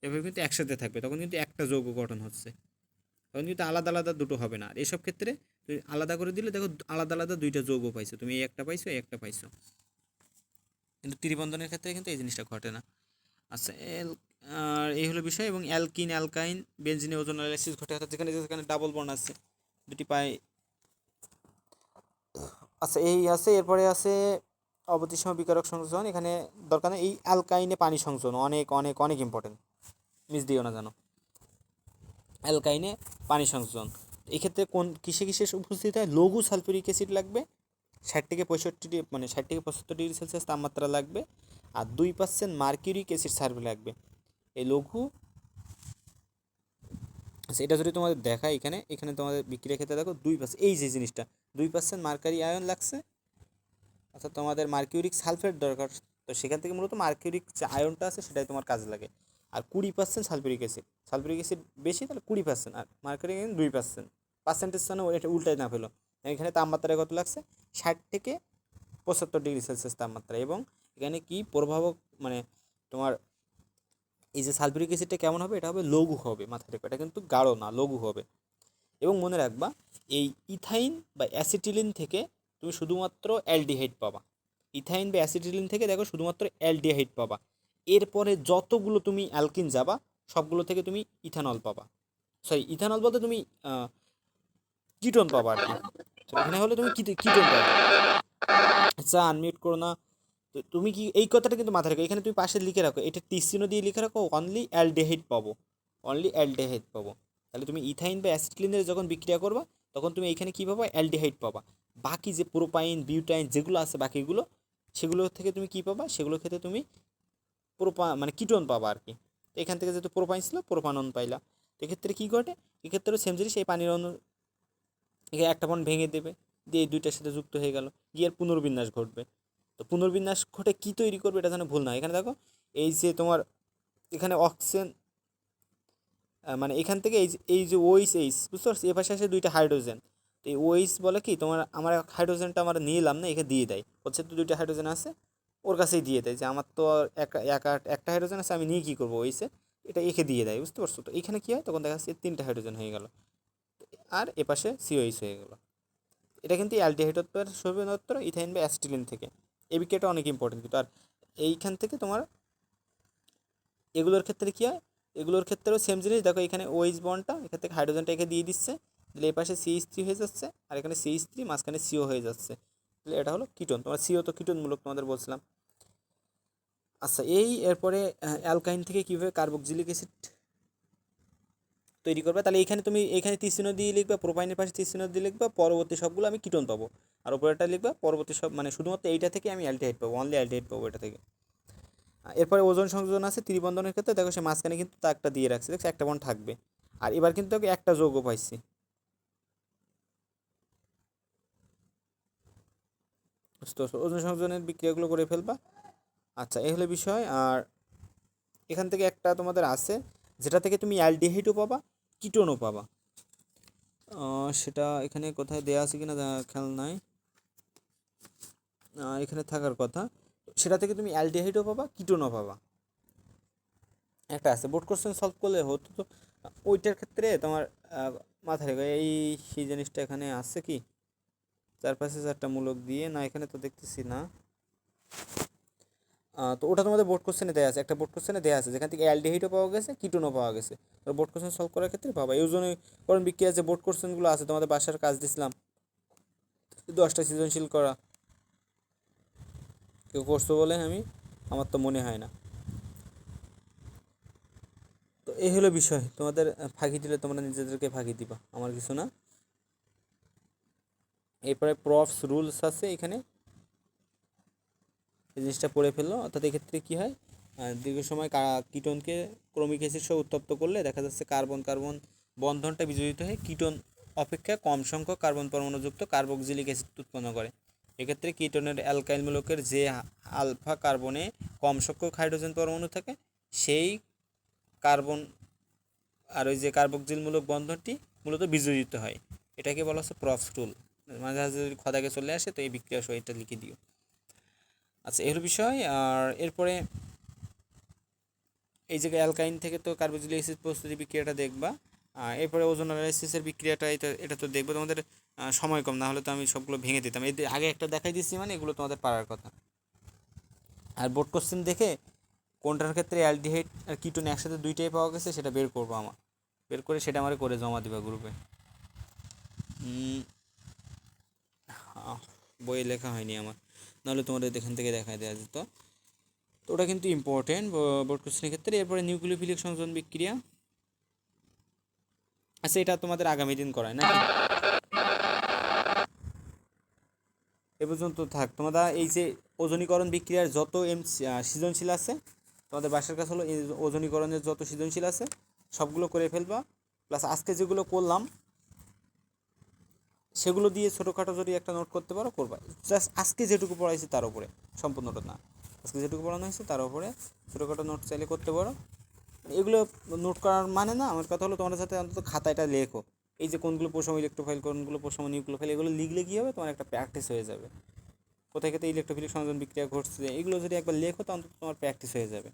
এভাবে কিন্তু একসাথে থাকবে, তখন কিন্তু একটা যৌগ গঠন হচ্ছে, তখন কিন্তু আলাদা আলাদা দুটো হবে না। আর এসব ক্ষেত্রে তুমি আলাদা করে দিলে দেখো আলাদা আলাদা দুইটা যৌগ পাইছো, তুমি এই একটা পাইছো এই একটা পাইছো, কিন্তু ত্রিবন্ধনের ক্ষেত্রে কিন্তু এই জিনিসটা ঘটে না। আচ্ছা, আর এই হলো বিষয়। এবং অ্যালকিন অ্যালকাইন বেনজিনে ওজোন অ্যানালাইসিস ঘটে, অর্থাৎ যেখানে যেখানে ডাবল বন্ড আছে দুটি পাই। আচ্ছা, এই আছে, এরপরে আছে অবতিসম বিকারক সংযোজন। এখানে দরকার নেই, এই অ্যালকাইনে পানি সংযোজন অনেক অনেক অনেক ইম্পর্টেন্ট, মিস দিও না জানো। অ্যালকাইনে পানি সংযোজন এই ক্ষেত্রে কোন কিসে কিসে উপস্থিত হয়, লঘু সালফিউরিক অ্যাসিড লাগবে, 60 থেকে 65 মানে 60 থেকে 75 ডিগ্রি সেলসিয়াস তাপমাত্রা লাগবে, আর 2% মার্কিউরিক অ্যাসিড সালফেট লাগবে। এই লঘু, আচ্ছা এটা যদি তোমাদের দেখায়, এখানে এখানে তোমাদের বিক্রিয়া ক্ষেত্রে দেখো 2%, এই যে জিনিসটা 2% মার্কারি আয়ন লাগছে, অর্থাৎ তোমাদের মার্কিউরিক সালফেট দরকার, তো সেখান থেকে মূলত মার্কিউরিক যে আয়নটা আছে সেটাই তোমার কাজে লাগে। আর 20% সালফিউরিক অ্যাসিড বেশি, তাহলে 20%, আর মার্কারি 2%, পার্সেন্টেজ জন্য এটা উল্টাই না ফেলো। এখানে তাপমাত্রা কত লাগছে, 60 থেকে 75 ডিগ্রি সেলসিয়াস তাপমাত্রা। এবং এখানে কি প্রভাবক, মানে তোমার এই যে সালফিউরিক অ্যাসিডটা কেমন হবে, এটা হবে লঘু হবে, মাথায় রেখো, এটা কিন্তু গাঢ় না, লঘু হবে। এবং মনে রাখবা, এই ইথাইন বা অ্যাসিটিলিন থেকে তুমি শুধুমাত্র অ্যালডিহাইড পাবা, ইথাইন বা অ্যাসিটিলিন থেকে দেখো শুধুমাত্র অ্যালডিহাইড পাবা। এরপরে যতগুলো তুমি অ্যালকিন যাবা সবগুলো থেকে তুমি ইথানল পাবা, সরি ইথানল বলতে তুমি কিটোন পাবা আর কি, এখানে হলে তুমি কিটোন পাবা। আচ্ছা, আনমিউট করো না। তো তুমি কি এই কথাটা কিন্তু মাথায় রাখো, এখানে তুমি পাশে লিখে রাখো, এটা তীরচিহ্ন দিয়ে লিখে রাখো, অনলি অ্যালডিহাইড পাবো, অনলি অ্যালডিহাইড পাবো। তাহলে তুমি ইথাইন বা অ্যাসিটিলিনের যখন বিক্রিয়া করবা তখন তুমি এখানে কী পাবা, অ্যালডিহাইড পাবা। বাকি যে প্রোপাইন বিউটাইন যেগুলো আছে বাকিগুলো, সেগুলো থেকে তুমি কী পাবা, সেগুলোর ক্ষেত্রে তুমি মানে কিটোন পাবা আর কি। তো এখান থেকে যেহেতু প্রোপাইন ছিল প্রোপানন পাইলা। তো এক্ষেত্রে কী ঘটে, এক্ষেত্রেও সেম জিনিস, এই পানির অণু এখানে একটা বন্ড ভেঙে দেবে, দিয়ে এই দুইটার সাথে যুক্ত হয়ে গেল, গিয়ে এর পুনর্বিন্যাস ঘটবে। তো পুনর্বিন্যাস ঘটে কী তৈরি করবে এটা যেন ভুল না। এখানে দেখো এই যে তোমার এখানে অক্সিজেন, মানে এখান থেকে এই যে ওইস এইচ, বুঝতে পারছি, এ পাশে আসে দুইটা হাইড্রোজেন, তো এই ওইস বলে কি তোমার আমার হাইড্রোজেনটা আমরা নিলাম না, এখানে দিয়ে দেয়, হচ্ছে তো দুইটা হাইড্রোজেন আছে ওর কাছেই দিয়ে দেয়, যে আমার তো একটা হাইড্রোজেন আছে, আমি নিয়ে কী করবো ওইসে, এটা একে দিয়ে দেয়, বুঝতে পারছো। তো এখানে কী হয়, তখন দেখা যাচ্ছে 3টা হাইড্রোজেন হয়ে গেল, আর এপাশে সিওইস হয়ে গেল। এটা কিন্তু অ্যালডিহাইড শুধুমাত্র ইথাইন বা অ্যাসিটিলিন থেকে। এই বিক্রিয়াটা অনেক ইম্পর্টেন্ট কিন্তু। আর এইখান থেকে তোমার এগুলোর ক্ষেত্রে কী হয়, এগুলোর ক্ষেত্রেও সেম জিনিস দেখো, এখানে ওইচ বন্ডটা এখান থেকে হাইড্রোজেনটা এখানে দিয়ে দিচ্ছে, তাহলে এই পাশে CH3 হয়ে যাচ্ছে, আর এখানে CH3 মাঝখানে CO হয়ে যাচ্ছে, তাহলে এটা হলো কিটোন। তোমার CO তো কিটোনমূলক তোমাদের বলছিলাম। আচ্ছা, এরপরে অ্যালকাইন থেকে কীভাবে কার্বক্সিলিক অ্যাসিড তৈরি করবে, তাহলে এখানে তীরচিহ্ন দিয়ে লিখবা, প্রোপাইনের পাশে তীরচিহ্ন দিয়ে লিখবা, পরবর্তী সবগুলো আমি কিটোন পাবো, আর উপরেরটা লিখবা পরবর্তী সব, মানে শুধুমাত্র এইটা থেকে আমি অ্যালডিহাইড পাবো, অনলি অ্যালডিহাইড পাবো এটা থেকে। এরপরে ওজোন সংযোজন আছে ত্রিবন্ধনের ক্ষেত্রে, দেখো সে মাঝখানে কিন্তু তাকটা দিয়ে রাখছে, দেখছো একটা বন্ড থাকবে, আর এবার কিন্তু দেখো একটা যৌগ পাইছি, বুঝতে পারছো, ওজোন সংযোজনের বিক্রিয়াগুলো করে ফেলবা। আচ্ছা, এই হলো বিষয়। আর এখান থেকে একটা তোমাদের আছে যেটা থেকে তুমি অ্যালডিহাইডও পাবা কিটোনও পাবা, সেটা এখানে কোথায় দেওয়া আছে কিনা খেয়াল নাই, এখানে থাকার কথা। সেটা থেকে তুমি অ্যালডিহাইডও পাবা কিটোনও পাবা, একটা আছে। বোর্ড কোশ্চেন সলভ করলে হতো তো, ওইটার ক্ষেত্রে তোমার মাথায় রেখো সেই জিনিসটা এখানে আছে কি, 4-5 মূলক দিয়ে না, এখানে তো দেখতেছি না। তো ওটা তোমাদের বোর্ড কোশ্চেনে দেওয়া আছে, একটা বোর্ড কোশ্চেনে দেওয়া আছে যেখান থেকে অ্যালডিহাইডও পাওয়া গেছে কিটোনও পাওয়া গেছে। তো বোর্ড কোশ্চেন সলভ করার ক্ষেত্রে পাবা। এই ওজনীকরণ বিক্রিয়া যে বোর্ড কোশ্চেনগুলো আছে তোমাদের বাসার কাজ দিছিলাম, 10টা সৃজনশীল করা কেউ করছো বলে আমার তো মনে হয় না। তো এই হলো বিষয়, তোমাদের ফাঁকি দিলে তোমরা নিজেদেরকে ফাঁকি দিবা, আমার কিছু না। এরপরে প্রফস রুলস আছে এখানে, এই জিনিসটা পড়ে ফেললো। অর্থাৎ এক্ষেত্রে কী হয়, দীর্ঘ সময় কিটোনকে ক্রমিক অ্যাসিড সহ উত্তপ্ত করলে দেখা যাচ্ছে কার্বন কার্বন বন্ধনটা বিজড়িত হয়ে কিটোন অপেক্ষা কম সংখ্যক কার্বন পরমাণুযুক্ত কার্বক্সিলিক অ্যাসিড উৎপন্ন করে। এক্ষেত্রে কিটোনের অ্যালকাইল মূলকের যে আলফা কার্বনে কম সংখ্যক হাইড্রোজেন পরমাণু থাকে সেই কার্বন আর ওই যে কার্বক্সিলমূলক বন্ধনটি মূলত বিজড়িত হয়। এটাকে বলা হচ্ছে প্রফস রুল। মাঝে মাঝে যদি খদাকে চলে আসে তো এই বিক্রিয়া সহ এটা লিখে দিও। আচ্ছা এর বিষয়। আর এরপরে এই জায়গায় অ্যালকাইন থেকে তো কার্বক্সিলিক অ্যাসিড প্রস্তুতি বিক্রিয়াটা দেখবা। এরপরে ওজোন অ্যানালাইসিসের বিক্রিয়াটা এটা তো দেখবো। তোমাদের সময় কম, না হলে তো আমি সবগুলো ভেঙে দিতাম। এই আগে একটা দেখাই দিচ্ছি, মানে এগুলো তোমাদের পারার কথা। আর বোর্ড কোশ্চেন দেখে কোনটার ক্ষেত্রে অ্যালডিহাইড আর কিটোন একসাথে দুইটাই পাওয়া গেছে সেটা বের করবো, বের করে সেটা আমার করে জমা দিবা গ্রুপে। বইয়ে লেখা হয়নি আমার, নাহলে তোমাদের এখান থেকে দেখা দেওয়া যেত। তো ওটা কিন্তু ইম্পর্টেন্ট বোর্ড কোশ্চেনের ক্ষেত্রে। এরপরে নিউক্লিওফিলিক সংযোজন বিক্রিয়া। আচ্ছা এটা তোমাদের আগামী দিন করায় না, এ পর্যন্ত থাক। তোমরা এই যে ওজনীকরণ বিক্রিয়ার যত সৃজনশীল আছে তোমাদের বাসার কাছে হলো, এই ওজনীকরণের যত সৃজনশীল আছে সবগুলো করে ফেলবা। প্লাস আজকে যেগুলো করলাম সেগুলো দিয়ে ছোটোখাটো যদি একটা নোট করতে পারো করবা। জাস্ট আজকে যেটুকু পড়াইছি তার উপরে, সম্পূর্ণটা না, আজকে যেটুকু পড়ানো হয়েছে তার উপরে ছোটোখাটো নোট চাইলে করতে পারো। এগুলো নোট করার মানে না, আমার কথা হলো তোমাদের সাথে অন্তত খাতাটা লেখো। এই যে কোনগুলো প্রথম ইলেকট্রোফাইল কোনগুলো প্রথম নিউক্লিওফাইল, এগুলো লিখলে কী হবে, তোমার একটা প্র্যাকটিস হয়ে যাবে। কোথায় কোথায় ইলেকট্রোফিলিক সংযোজন বিক্রিয়া ঘটছে এগুলো যদি একবার লেখো তো অন্তত তোমার প্র্যাকটিস হয়ে যাবে।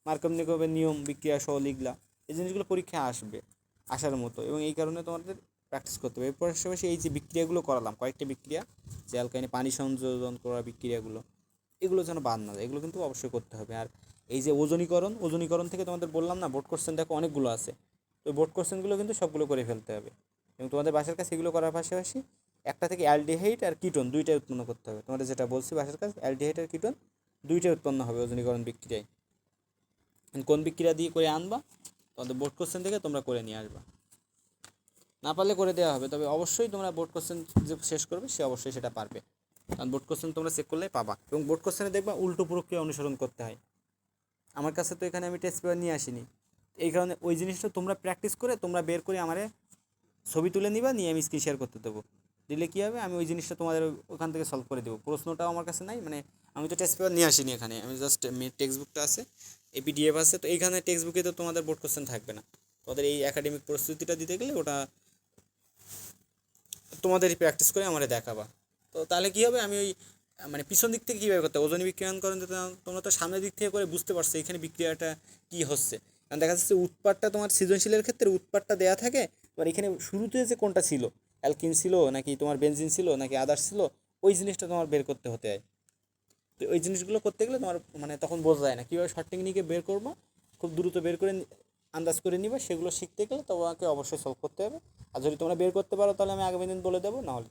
মার্কভ-নিকোভের নিয়ম বিক্রিয়া সহ লিখলা, এই জিনিসগুলো পরীক্ষায় আসবে, আসার মতো, এবং এই কারণে তোমাদের প্র্যাকটিস করতে হবে। এর পাশাপাশি এই যে বিক্রিয়াগুলো করালাম, কয়েকটা বিক্রিয়া যে অ্যালকাইনে পানি সংযোজন করা বিক্রিয়াগুলো, এগুলো যেন বাদ না যায়, এগুলো কিন্তু অবশ্যই করতে হবে। আর এই যে ওজনীকরণ থেকে তোমাদের বললাম না বোর্ড কোশ্চেন দেখো অনেকগুলো আছে, তো বোর্ড কোশ্চেনগুলো কিন্তু সবগুলো করে ফেলতে হবে। এবং তোমাদের বাসার কাছে এগুলো করার পাশাপাশি একটা থেকে অ্যালডিহাইড আর কিটোন দুইটাই উৎপন্ন করতে হবে। তোমাদের যেটা বলছি বাসার কাছে, অ্যালডিহাইড আর কিটোন দুইটাই উৎপন্ন হবে ওজনীকরণ বিক্রিয়ায়। কোন বিক্রিয়া দিয়ে করে আনবা তোমাদের বোর্ড কোশ্চেন থেকে তোমরা করে নিয়ে আসবা, না পারলে করে দেওয়া হবে। তবে অবশ্যই তোমরা বোর্ড কোশ্চেন যে শেষ করবে সে অবশ্যই সেটা পারবে, কারণ বোর্ড কোশ্চেন তোমরা চেক করলেই পাবা। এবং বোর্ড কোশ্চেনে দেখবা উল্টো প্রক্রিয়া অনুসরণ করতে হয়। আমার কাছে তো এখানে আমি টেস্ট পেপার নিয়ে আসিনি, এই কারণে ওই জিনিসটা তোমরা প্র্যাকটিস করে তোমরা বের করে আমারে ছবি তুলে নিবা, নিয়ে আমি স্ক্রিন শেয়ার করতে দেবো। দিলে কী হবে, আমি ওই জিনিসটা তোমাদের ওখান থেকে সলভ করে দেবো। প্রশ্নটাও আমার কাছে নাই, মানে আমি তো টেস্ট পেপার নিয়ে আসিনি এখানে, আমি জাস্ট টেক্সট বুকটা আছে, এই পিডিএফ আছে। তো এইখানে টেক্সট বুকে তো তোমাদের বোর্ড কোশ্চেন থাকবে না, তোমাদের এই একাডেমিক প্রস্তুতিটা দিতে গেলে ওটা তোমাদেরই প্র্যাকটিস করে আমারে দেখাবা। তো তাহলে কী হবে, আমি ওই মানে পিছন দিক থেকে কীভাবে করতে ওজনী বিক্রিয়ান করেন, তোমরা তো সামনের দিক থেকে করে বুঝতে পারছো এখানে বিক্রিয়াটা কী হচ্ছে। কারণ দেখা যাচ্ছে উৎপাদটা তোমার সৃজনশীলের ক্ষেত্রে উৎপাদটা দেওয়া থাকে, এবার এখানে শুরুতে যে কোনটা ছিল, অ্যালকিন ছিল নাকি তোমার বেনজিন ছিল নাকি আদার্স ছিল, ওই জিনিসটা তোমার বের করতে হতে হয়। তো ওই জিনিসগুলো করতে গেলে তোমার মানে তখন বোঝা যায় না কীভাবে শর্ট টেকনিকে বের করবো, খুব দ্রুত বের করে আন্দাজ করে নিবা। সেগুলো শিখতে গেলে তোমাকে অবশ্যই সলভ করতে হবে। আর যদি তোমরা বের করতে পারো তাহলে আমি আগামী দিন বলে দেবো, নাহলে